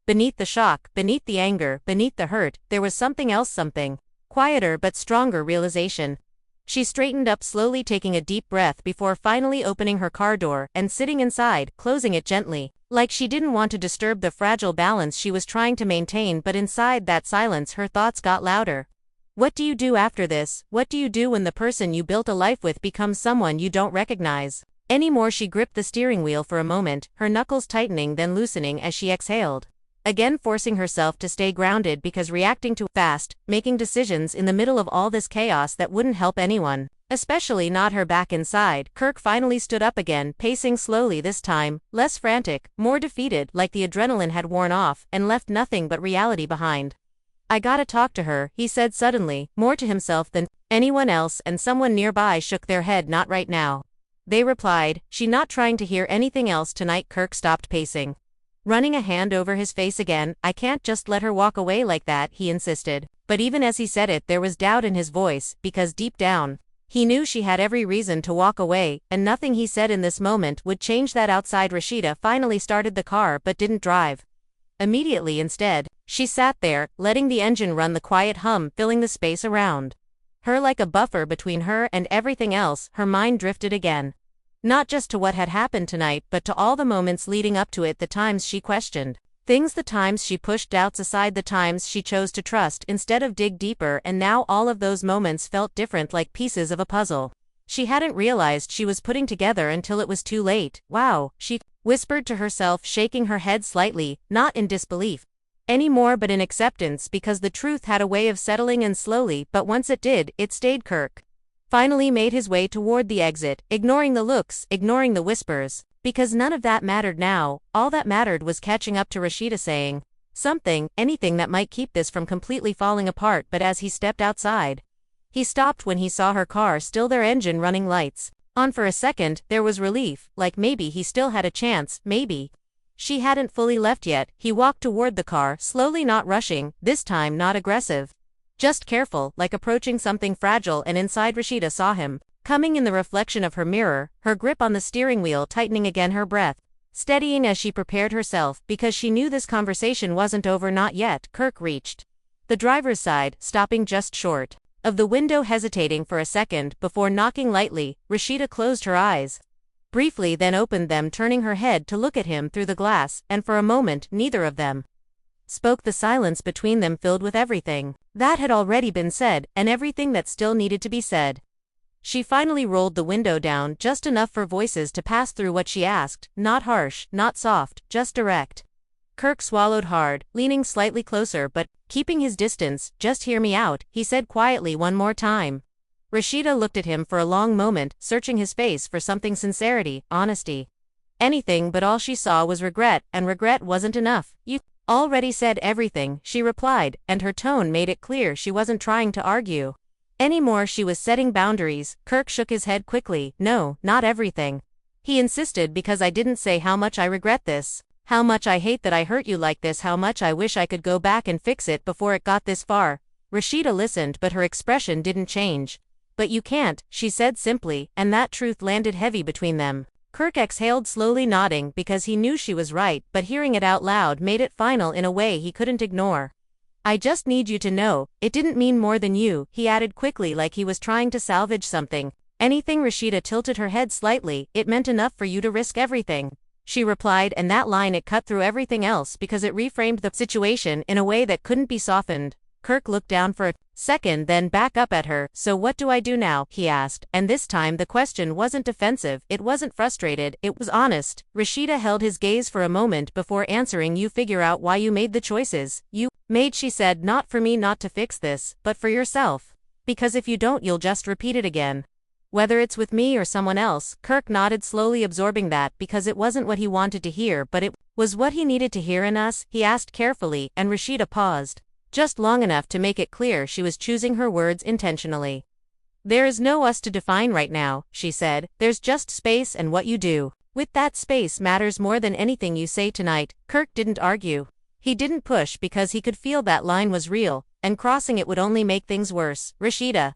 Beneath the shock, beneath the anger, beneath the hurt, there was something else, something quieter but stronger realization. She straightened up slowly, taking a deep breath before finally opening her car door and sitting inside, closing it gently, like she didn't want to disturb the fragile balance she was trying to maintain. But inside that silence, her thoughts got louder. What do you do after this? What do you do when the person you built a life with becomes someone you don't recognize anymore? She gripped the steering wheel for a moment, her knuckles tightening then loosening as she exhaled, again forcing herself to stay grounded, because reacting too fast, making decisions in the middle of all this chaos that wouldn't help anyone, especially not her. Back inside, Kirk finally stood up again, pacing slowly, this time less frantic, more defeated, like the adrenaline had worn off and left nothing but reality behind. "I gotta talk to her," he said suddenly, more to himself than anyone else, and someone nearby shook their head. "Not right now," they replied. "She not trying to hear anything else tonight." Kirk stopped pacing, running a hand over his face again. "I can't just let her walk away like that," he insisted. But even as he said it, there was doubt in his voice, because deep down, he knew she had every reason to walk away, and nothing he said in this moment would change that. Outside, Rasheeda finally started the car but didn't drive immediately. Instead, she sat there, letting the engine run, the quiet hum filling the space around her like a buffer between her and everything else. Her mind drifted again. Not just to what had happened tonight, but to all the moments leading up to it, the times she questioned things, the times she pushed doubts aside, the times she chose to trust instead of dig deeper, and now all of those moments felt different, like pieces of a puzzle she hadn't realized she was putting together until it was too late. "Wow," she whispered to herself, shaking her head slightly, not in disbelief anymore but in acceptance, because the truth had a way of settling in slowly, but once it did, it stayed. Kirk finally made his way toward the exit, ignoring the looks, ignoring the whispers, because none of that mattered now. All that mattered was catching up to Rasheeda, saying something, anything that might keep this from completely falling apart. But as he stepped outside, he stopped when he saw her car still there, engine running, lights on. For a second, there was relief, like maybe he still had a chance, maybe she hadn't fully left yet. He walked toward the car, slowly, not rushing, this time not aggressive, just careful, like approaching something fragile. And inside, Rasheeda saw him, coming in the reflection of her mirror, her grip on the steering wheel tightening again, her breath steadying as she prepared herself, because she knew this conversation wasn't over. Not yet. Kirk reached the driver's side, stopping just short of the window, hesitating for a second before knocking lightly. Rasheeda closed her eyes briefly, then opened them, turning her head to look at him through the glass, and for a moment neither of them spoke. The silence between them filled with everything that had already been said, and everything that still needed to be said. She finally rolled the window down just enough for voices to pass through. What she asked, not harsh, not soft, just direct. Kirk swallowed hard, leaning slightly closer but keeping his distance. "Just hear me out," he said quietly, "one more time." Rasheeda looked at him for a long moment, searching his face for something, sincerity, honesty, anything, but all she saw was regret, and regret wasn't enough. "You already said everything," she replied, and her tone made it clear she wasn't trying to argue anymore. She was setting boundaries. Kirk shook his head quickly. "No, not everything," he insisted, "because I didn't say how much I regret this, how much I hate that I hurt you like this, how much I wish I could go back and fix it before it got this far." Rasheeda listened, but her expression didn't change. "But you can't," she said simply, and that truth landed heavy between them. Kirk exhaled slowly, nodding, because he knew she was right, but hearing it out loud made it final in a way he couldn't ignore. I just need you to know, it didn't mean more than you, he added quickly like he was trying to salvage something. Anything? Rasheeda tilted her head slightly. It meant enough for you to risk everything, she replied, and that line it cut through everything else because it reframed the situation in a way that couldn't be softened. Kirk looked down for a second, then back up at her. So what do I do now? He asked, and this time the question wasn't defensive, it wasn't frustrated, it was honest. Rasheeda held his gaze for a moment before answering. You figure out why you made the choices you made, she said, not for me, not to fix this, but for yourself. Because if you don't, you'll just repeat it again. Whether it's with me or someone else. Kirk nodded, slowly absorbing that because it wasn't what he wanted to hear, but it was what he needed to hear. In us? He asked carefully, and Rasheeda paused. Just long enough to make it clear she was choosing her words intentionally. There is no us to define right now, she said, there's just space and what you do with that space matters more than anything you say tonight. Kirk didn't argue. He didn't push because he could feel that line was real, and crossing it would only make things worse. Rasheeda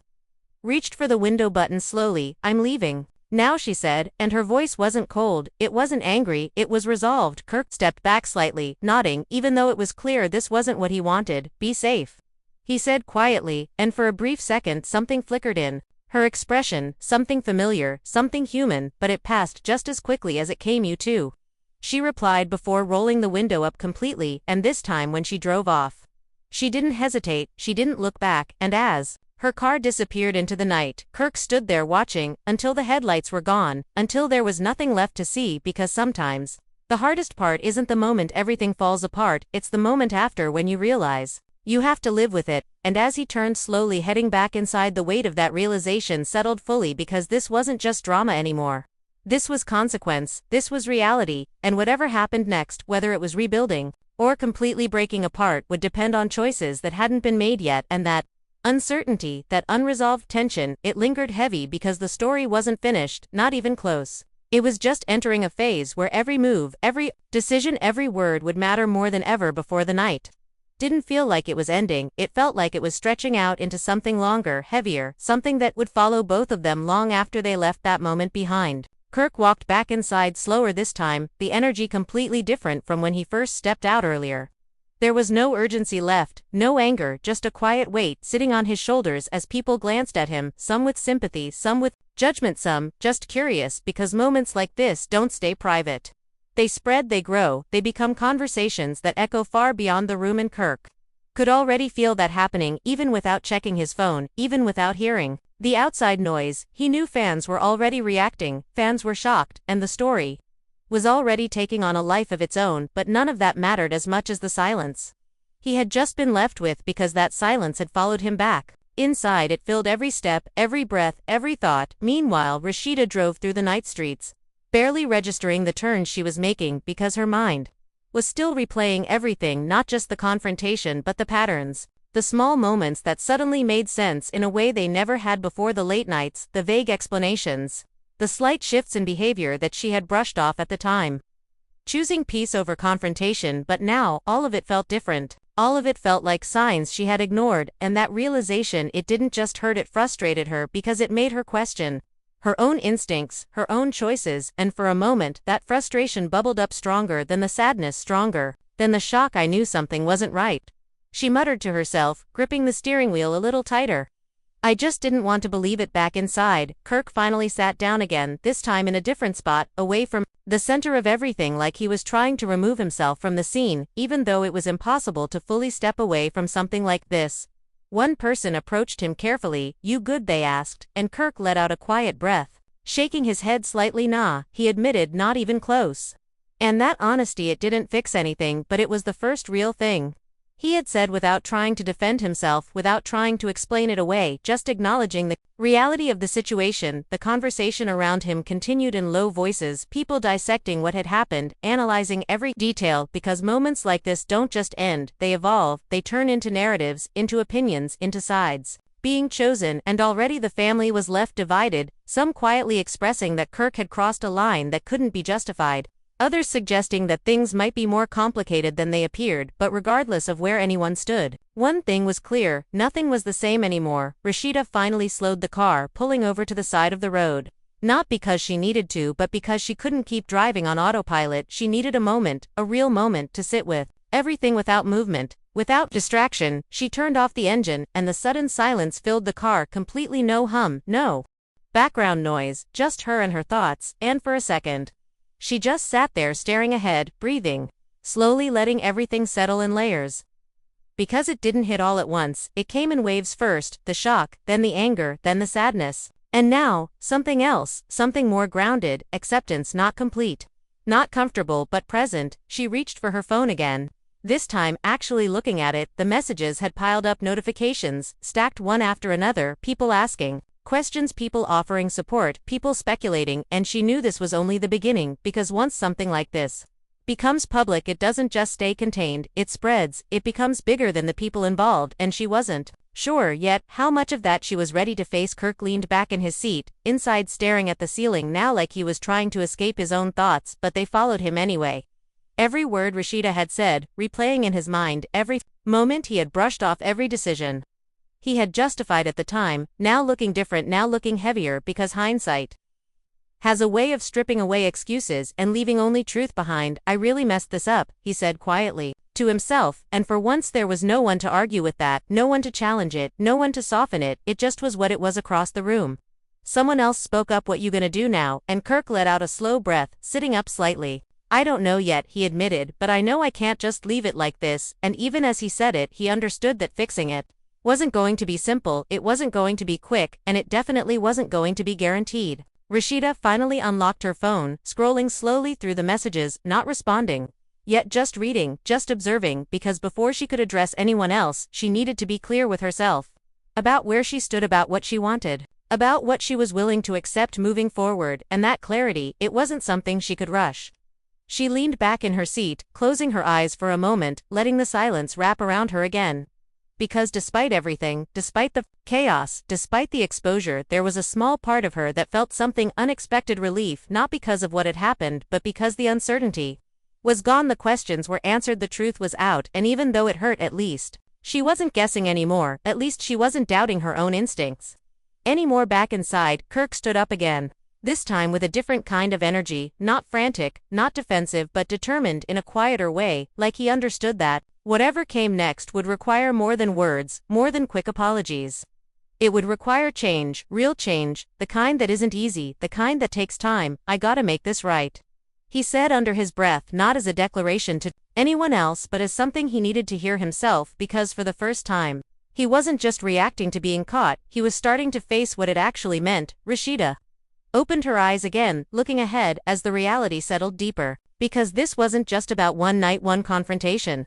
reached for the window button slowly. I'm leaving now, she said, and her voice wasn't cold, it wasn't angry, it was resolved. Kirk stepped back slightly, nodding, even though it was clear this wasn't what he wanted. Be safe, he said quietly, and for a brief second something flickered in her expression, something familiar, something human, but it passed just as quickly as it came. You too, she replied before rolling the window up completely, and this time when she drove off, she didn't hesitate, she didn't look back, and as her car disappeared into the night, Kirk stood there watching, until the headlights were gone, until there was nothing left to see, because sometimes the hardest part isn't the moment everything falls apart, it's the moment after when you realize you have to live with it. And as he turned slowly heading back inside, the weight of that realization settled fully, because this wasn't just drama anymore. This was consequence, this was reality, and whatever happened next, whether it was rebuilding or completely breaking apart, would depend on choices that hadn't been made yet. And that uncertainty, that unresolved tension, it lingered heavy because the story wasn't finished, not even close. It was just entering a phase where every move, every decision, every word would matter more than ever before. The night didn't feel like it was ending, it felt like it was stretching out into something longer, heavier, something that would follow both of them long after they left that moment behind. Kirk walked back inside slower this time, the energy completely different from when he first stepped out earlier. There was no urgency left, no anger, just a quiet weight sitting on his shoulders as people glanced at him, some with sympathy, some with judgment, some just curious, because moments like this don't stay private. They spread, they grow, they become conversations that echo far beyond the room, and Kirk could already feel that happening, even without checking his phone, even without hearing the outside noise. He knew fans were already reacting, fans were shocked, and the story was already taking on a life of its own, but none of that mattered as much as the silence he had just been left with, because that silence had followed him back inside. It filled every step, every breath, every thought. Meanwhile, Rasheeda drove through the night streets, barely registering the turns she was making, because her mind was still replaying everything, not just the confrontation but the patterns, the small moments that suddenly made sense in a way they never had before, the late nights, the vague explanations, the slight shifts in behavior that she had brushed off at the time, choosing peace over confrontation. But now, all of it felt different. All of it felt like signs she had ignored, and that realization, it didn't just hurt, it frustrated her, because it made her question her own instincts, her own choices, and for a moment, that frustration bubbled up, stronger than the sadness, stronger than the shock. I knew something wasn't right, she muttered to herself, gripping the steering wheel a little tighter. I just didn't want to believe it. Back inside, Kirk finally sat down again, this time in a different spot, away from the center of everything, like he was trying to remove himself from the scene, even though it was impossible to fully step away from something like this. One person approached him carefully. You good? They asked, and Kirk let out a quiet breath, shaking his head slightly. Nah, he admitted, not even close. And that honesty, it didn't fix anything, but it was the first real thing he had said, without trying to defend himself, without trying to explain it away, just acknowledging the reality of the situation. The conversation around him continued in low voices, people dissecting what had happened, analyzing every detail, because moments like this don't just end, they evolve, they turn into narratives, into opinions, into sides being chosen. And already the family was left divided, some quietly expressing that Kirk had crossed a line that couldn't be justified, others suggesting that things might be more complicated than they appeared. But regardless of where anyone stood, one thing was clear, nothing was the same anymore. Rasheeda finally slowed the car, pulling over to the side of the road. Not because she needed to, but because she couldn't keep driving on autopilot. She needed a moment, a real moment, to sit with everything without movement, Without distraction, she turned off the engine, and the sudden silence filled the car completely. No hum, no background noise, just her and her thoughts, and for a second, she just sat there staring ahead, breathing, slowly letting everything settle in layers. Because it didn't hit all at once, it came in waves first, the shock, then the anger, then the sadness. And now, something else, something more grounded, acceptance not complete. Not comfortable but present. She reached for her phone again. This time, actually looking at it, the messages had piled up, notifications, stacked one after another, people asking questions, people offering support, people speculating, and she knew this was only the beginning, because once something like this becomes public, it doesn't just stay contained, it spreads, it becomes bigger than the people involved, and she wasn't sure yet how much of that she was ready to face. Kirk leaned back in his seat, inside staring at the ceiling now like he was trying to escape his own thoughts, but they followed him anyway. Every word Rasheeda had said, replaying in his mind, every moment he had brushed off, every decision he had justified at the time, now looking different, now looking heavier, because hindsight has a way of stripping away excuses and leaving only truth behind. I really messed this up, he said quietly to himself, and for once there was no one to argue with that, no one to challenge it, no one to soften it, it just was what it was across the room. Someone else spoke up. What you gonna do now? And Kirk let out a slow breath, sitting up slightly. I don't know yet, he admitted, but I know I can't just leave it like this, and even as he said it, he understood that fixing it wasn't going to be simple, it wasn't going to be quick, and it definitely wasn't going to be guaranteed. Rasheeda finally unlocked her phone, scrolling slowly through the messages, not responding, yet just reading, just observing, because before she could address anyone else, she needed to be clear with herself about where she stood, about what she wanted, about what she was willing to accept moving forward, and that clarity, it wasn't something she could rush. She leaned back in her seat, closing her eyes for a moment, letting the silence wrap around her again. Because despite everything, despite the chaos, despite the exposure, there was a small part of her that felt something unexpected, relief, not because of what had happened, but because the uncertainty was gone, the questions were answered, the truth was out, and even though it hurt, at least she wasn't guessing anymore, at least she wasn't doubting her own instincts anymore. Back inside, Kirk stood up again. This time with a different kind of energy, not frantic, not defensive, but determined, in a quieter way, like he understood that whatever came next would require more than words, more than quick apologies. It would require change, real change, the kind that isn't easy, the kind that takes time. I gotta make this right, he said under his breath, not as a declaration to anyone else but as something he needed to hear himself, because for the first time, he wasn't just reacting to being caught, he was starting to face what it actually meant. Rasheeda opened her eyes again, looking ahead as the reality settled deeper. Because this wasn't just about one night, one confrontation,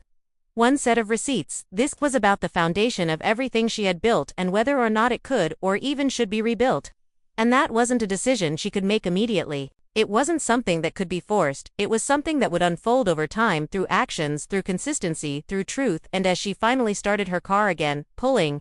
one set of receipts. This was about the foundation of everything she had built and whether or not it could or even should be rebuilt. And that wasn't a decision she could make immediately. It wasn't something that could be forced, it was something that would unfold over time, through actions, through consistency, through truth. And as she finally started her car again, pulling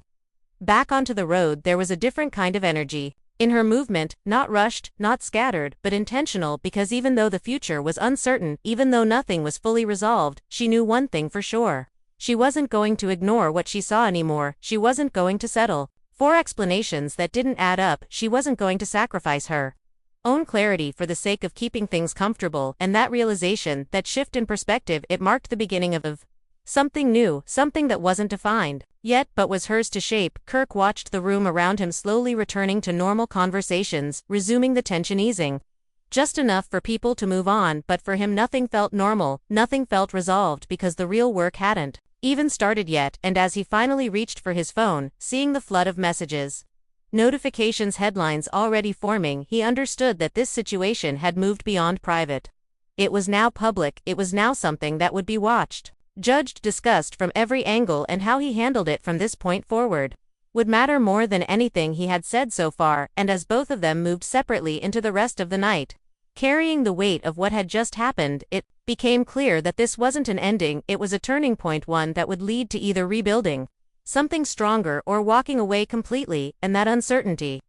back onto the road, there was a different kind of energy in her movement, not rushed, not scattered, but intentional, because even though the future was uncertain, even though nothing was fully resolved, she knew one thing for sure. She wasn't going to ignore what she saw anymore, she wasn't going to settle for explanations that didn't add up, she wasn't going to sacrifice her own clarity for the sake of keeping things comfortable. And that realization, that shift in perspective, it marked the beginning of something new, something that wasn't defined yet, but was hers to shape. Kirk watched the room around him slowly returning to normal conversations, resuming, the tension easing. Just enough for people to move on, but for him nothing felt normal, nothing felt resolved, because the real work hadn't even started yet. And as he finally reached for his phone, seeing the flood of messages, notifications, headlines already forming, he understood that this situation had moved beyond private. It was now public, it was now something that would be watched, judged, discussed from every angle, and how he handled it from this point forward would matter more than anything he had said so far. And as both of them moved separately into the rest of the night, carrying the weight of what had just happened, it became clear that this wasn't an ending, it was a turning point, one that would lead to either rebuilding something stronger or walking away completely. And that uncertainty,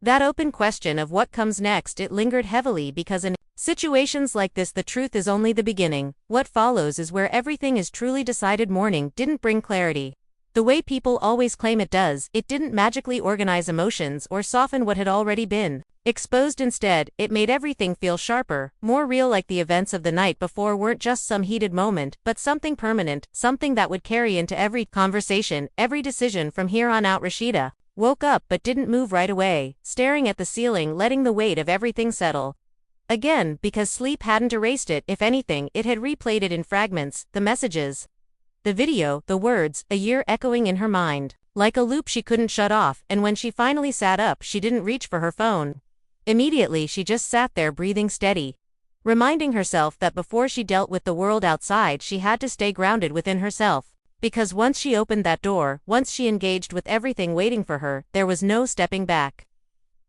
that open question of what comes next, it lingered heavily, because in situations like this the truth is only the beginning. What follows is where everything is truly decided. Mourning didn't bring clarity the way people always claim it does, it didn't magically organize emotions or soften what had already been Exposed instead, it made everything feel sharper, more real, like the events of the night before weren't just some heated moment, but something permanent, something that would carry into every conversation, every decision from here on out. Rasheeda woke up but didn't move right away, staring at the ceiling, letting the weight of everything settle. Again, because sleep hadn't erased it, if anything, it had replayed it in fragments, the messages, the video, the words, a year echoing in her mind, like a loop she couldn't shut off. And when she finally sat up, she didn't reach for her phone. Immediately, she just sat there, breathing steady, reminding herself that before she dealt with the world outside, she had to stay grounded within herself. Because once she opened that door, once she engaged with everything waiting for her, there was no stepping back.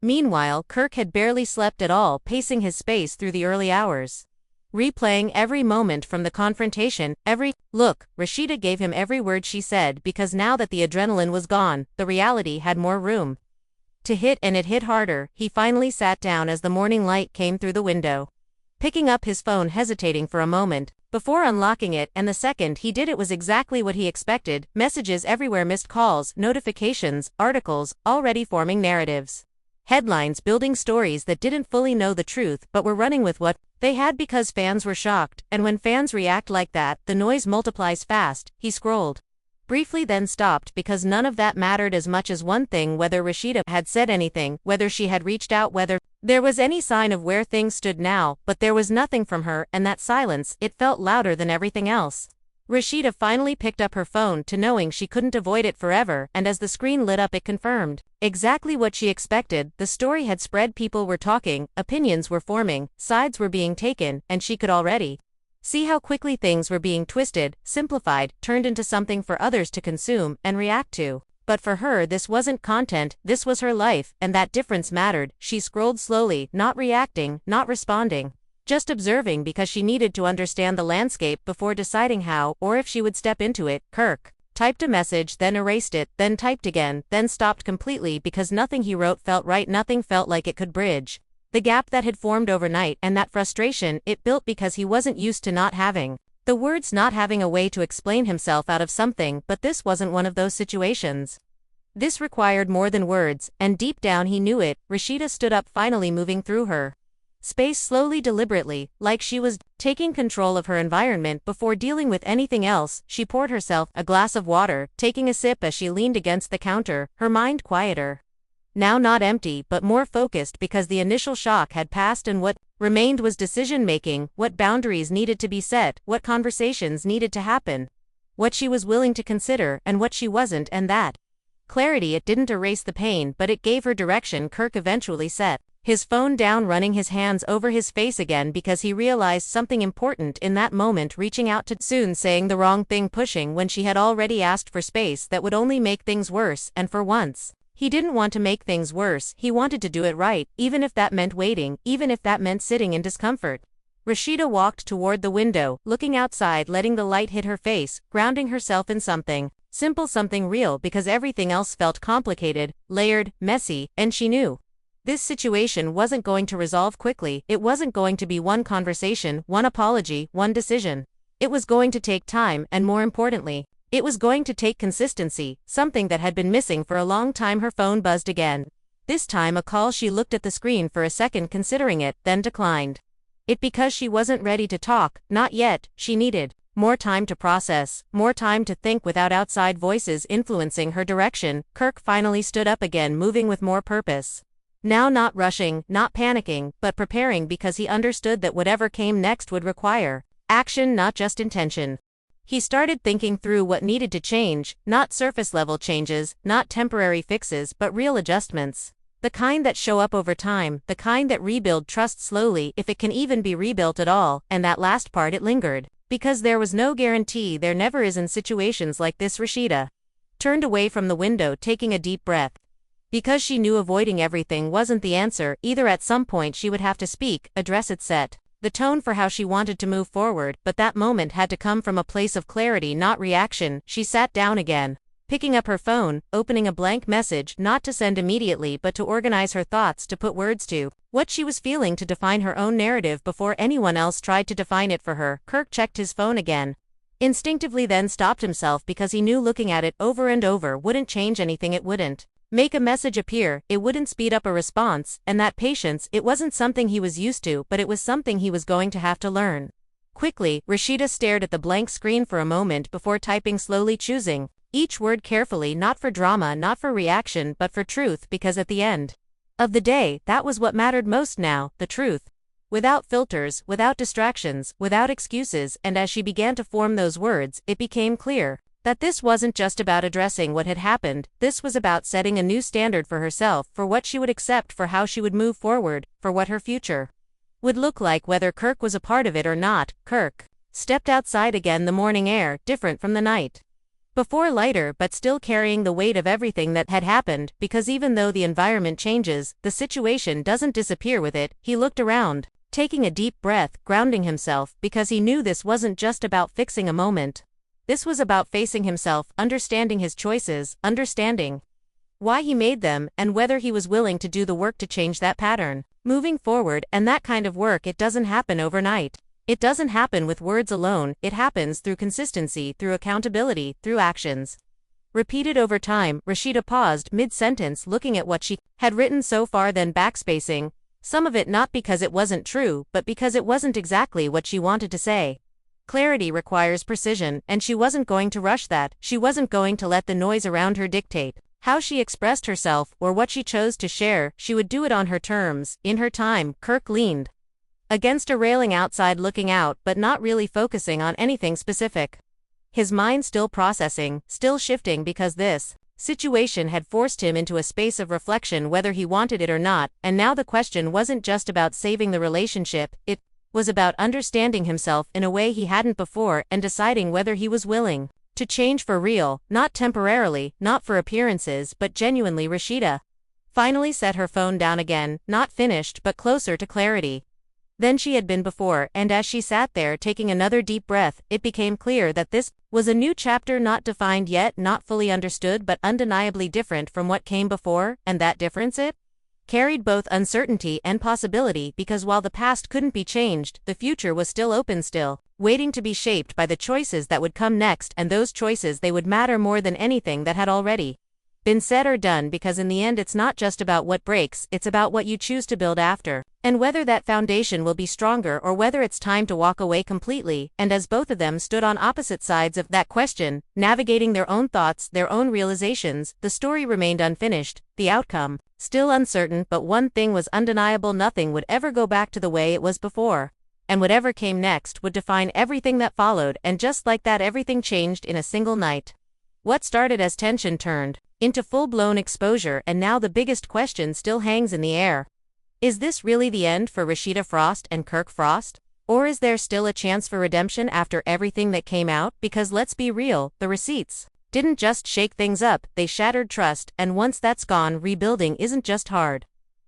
Meanwhile, Kirk had barely slept at all, pacing his space through the early hours, replaying every moment from the confrontation, every look Rasheeda gave him, every word she said, because now that the adrenaline was gone, the reality had more room to hit, and it hit harder. He finally sat down as the morning light came through the window, picking up his phone, hesitating for a moment before unlocking it, and the second he did, it was exactly what he expected: messages everywhere, missed calls, notifications, articles, already forming narratives, headlines building stories that didn't fully know the truth but were running with what they had because fans were shocked. And when fans react like that, the noise multiplies fast. He scrolled briefly, then stopped, because none of that mattered as much as one thing: whether Rasheeda had said anything, whether she had reached out, whether there was any sign of where things stood now. But there was nothing from her, and that silence, it felt louder than everything else. Rasheeda finally picked up her phone, to knowing she couldn't avoid it forever, and as the screen lit up, it confirmed exactly what she expected. The story had spread, people were talking, opinions were forming, sides were being taken, and she could already see how quickly things were being twisted, simplified, turned into something for others to consume and react to. But for her, this wasn't content, this was her life, and that difference mattered. She scrolled slowly, not reacting, not responding, just observing, because she needed to understand the landscape before deciding how or if she would step into it. Kirk typed a message, then erased it, then typed again, then stopped completely, because nothing he wrote felt right, nothing felt like it could bridge the gap that had formed overnight. And that frustration, it built because he wasn't used to not having the words, not having a way to explain himself out of something. But this wasn't one of those situations. This required more than words, and deep down he knew it. Rasheeda stood up, finally moving through her space slowly, deliberately, like she was taking control of her environment before dealing with anything else. She poured herself a glass of water, taking a sip as she leaned against the counter, her mind quieter, now not empty but more focused, because the initial shock had passed and what remained was decision-making, what boundaries needed to be set, what conversations needed to happen, what she was willing to consider and what she wasn't. And that clarity, it didn't erase the pain, but it gave her direction. Kirk eventually set his phone down, running his hands over his face again, because he realized something important in that moment: reaching out too soon, saying the wrong thing, pushing when she had already asked for space that would only make things worse. And for once, he didn't want to make things worse, he wanted to do it right, even if that meant waiting, even if that meant sitting in discomfort. Rasheeda walked toward the window, looking outside, letting the light hit her face, grounding herself in something simple, something real, because everything else felt complicated, layered, messy, and she knew this situation wasn't going to resolve quickly. It wasn't going to be one conversation, one apology, one decision. It was going to take time, and more importantly, it was going to take consistency, something that had been missing for a long time. Her phone buzzed again. This time a call. She looked at the screen for a second, considering it, then declined it, because she wasn't ready to talk, not yet. She needed more time to process, more time to think without outside voices influencing her direction. Kirk finally stood up again, moving with more purpose. Now not rushing, not panicking, but preparing, because he understood that whatever came next would require action, not just intention. He started thinking through what needed to change, not surface-level changes, not temporary fixes, but real adjustments. The kind that show up over time, the kind that rebuild trust slowly, if it can even be rebuilt at all. And that last part, it lingered, because there was no guarantee, there never is in situations like this. Rasheeda turned away from the window, taking a deep breath, because she knew avoiding everything wasn't the answer either. At some point she would have to speak, address it, set the tone for how she wanted to move forward, but that moment had to come from a place of clarity, not reaction. She sat down again, picking up her phone, opening a blank message, not to send immediately but to organize her thoughts, to put words to what she was feeling, to define her own narrative before anyone else tried to define it for her. Kirk checked his phone again, instinctively, then stopped himself, because he knew looking at it over and over wouldn't change anything. It wouldn't make a message appear, it wouldn't speed up a response, and that patience, it wasn't something he was used to, but it was something he was going to have to learn. Quickly, Rasheeda stared at the blank screen for a moment before typing, slowly choosing each word carefully, not for drama, not for reaction, but for truth, because at the end of the day, that was what mattered most now, the truth. Without filters, without distractions, without excuses, and as she began to form those words, it became clear that this wasn't just about addressing what had happened, this was about setting a new standard for herself, for what she would accept, for how she would move forward, for what her future would look like whether Kirk was a part of it or not. Kirk stepped outside again, the morning air, different from the night before, lighter but still carrying the weight of everything that had happened, because even though the environment changes, the situation doesn't disappear with it. He looked around, taking a deep breath, grounding himself, because he knew this wasn't just about fixing a moment. This was about facing himself, understanding his choices, understanding why he made them, and whether he was willing to do the work to change that pattern moving forward. And that kind of work, it doesn't happen overnight. It doesn't happen with words alone, it happens through consistency, through accountability, through actions repeated over time. Rasheeda paused mid-sentence, looking at what she had written so far, then backspacing, some of it not because it wasn't true, but because it wasn't exactly what she wanted to say. Clarity requires precision, and she wasn't going to rush that. She wasn't going to let the noise around her dictate how she expressed herself or what she chose to share. She would do it on her terms, in her time. Kirk leaned against a railing outside, looking out, but not really focusing on anything specific. His mind still processing, still shifting, because this situation had forced him into a space of reflection, whether he wanted it or not. And now the question wasn't just about saving the relationship, it was about understanding himself in a way he hadn't before, and deciding whether he was willing to change for real, not temporarily, not for appearances, but genuinely. Rasheeda finally set her phone down again, not finished, but closer to clarity than she had been before, and as she sat there taking another deep breath, it became clear that this was a new chapter, not defined yet, not fully understood, but undeniably different from what came before. And that difference, it carried both uncertainty and possibility, because while the past couldn't be changed, the future was still open, still waiting to be shaped by the choices that would come next. And those choices, they would matter more than anything that had already been said or done, because in the end it's not just about what breaks, it's about what you choose to build after, and whether that foundation will be stronger or whether it's time to walk away completely. And as both of them stood on opposite sides of that question, navigating their own thoughts, their own realizations, the story remained unfinished, the outcome still uncertain, but one thing was undeniable: nothing would ever go back to the way it was before, and whatever came next would define everything that followed. And just like that, everything changed in a single night. What started as tension turned into full-blown exposure, and now the biggest question still hangs in the air. Is this really the end for Rasheeda Frost and Kirk Frost? Or is there still a chance for redemption after everything that came out? Because let's be real, the receipts didn't just shake things up, they shattered trust, and once that's gone, rebuilding isn't just hard.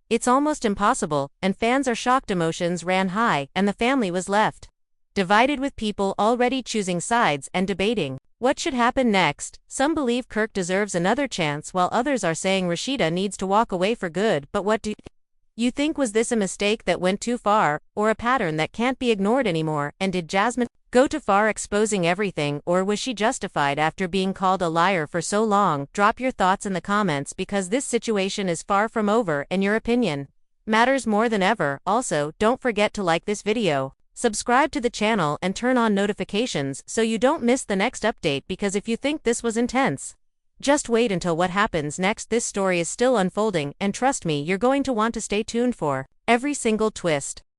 It's almost impossible, and fans are shocked. Emotions ran high, and the family was left divided, with people already choosing sides and debating what should happen next. Some believe Kirk deserves another chance, while others are saying Rasheeda needs to walk away for good. But what do you think? Was this a mistake that went too far, or a pattern that can't be ignored anymore? And did Jasmine go too far exposing everything, or was she justified after being called a liar for so long? Drop your thoughts in the comments, because this situation is far from over, and your opinion matters more than ever. Also, don't forget to like this video, subscribe to the channel, and turn on notifications so you don't miss the next update, because if you think this was intense, just wait until what happens next. This story is still unfolding, and trust me, you're going to want to stay tuned for every single twist.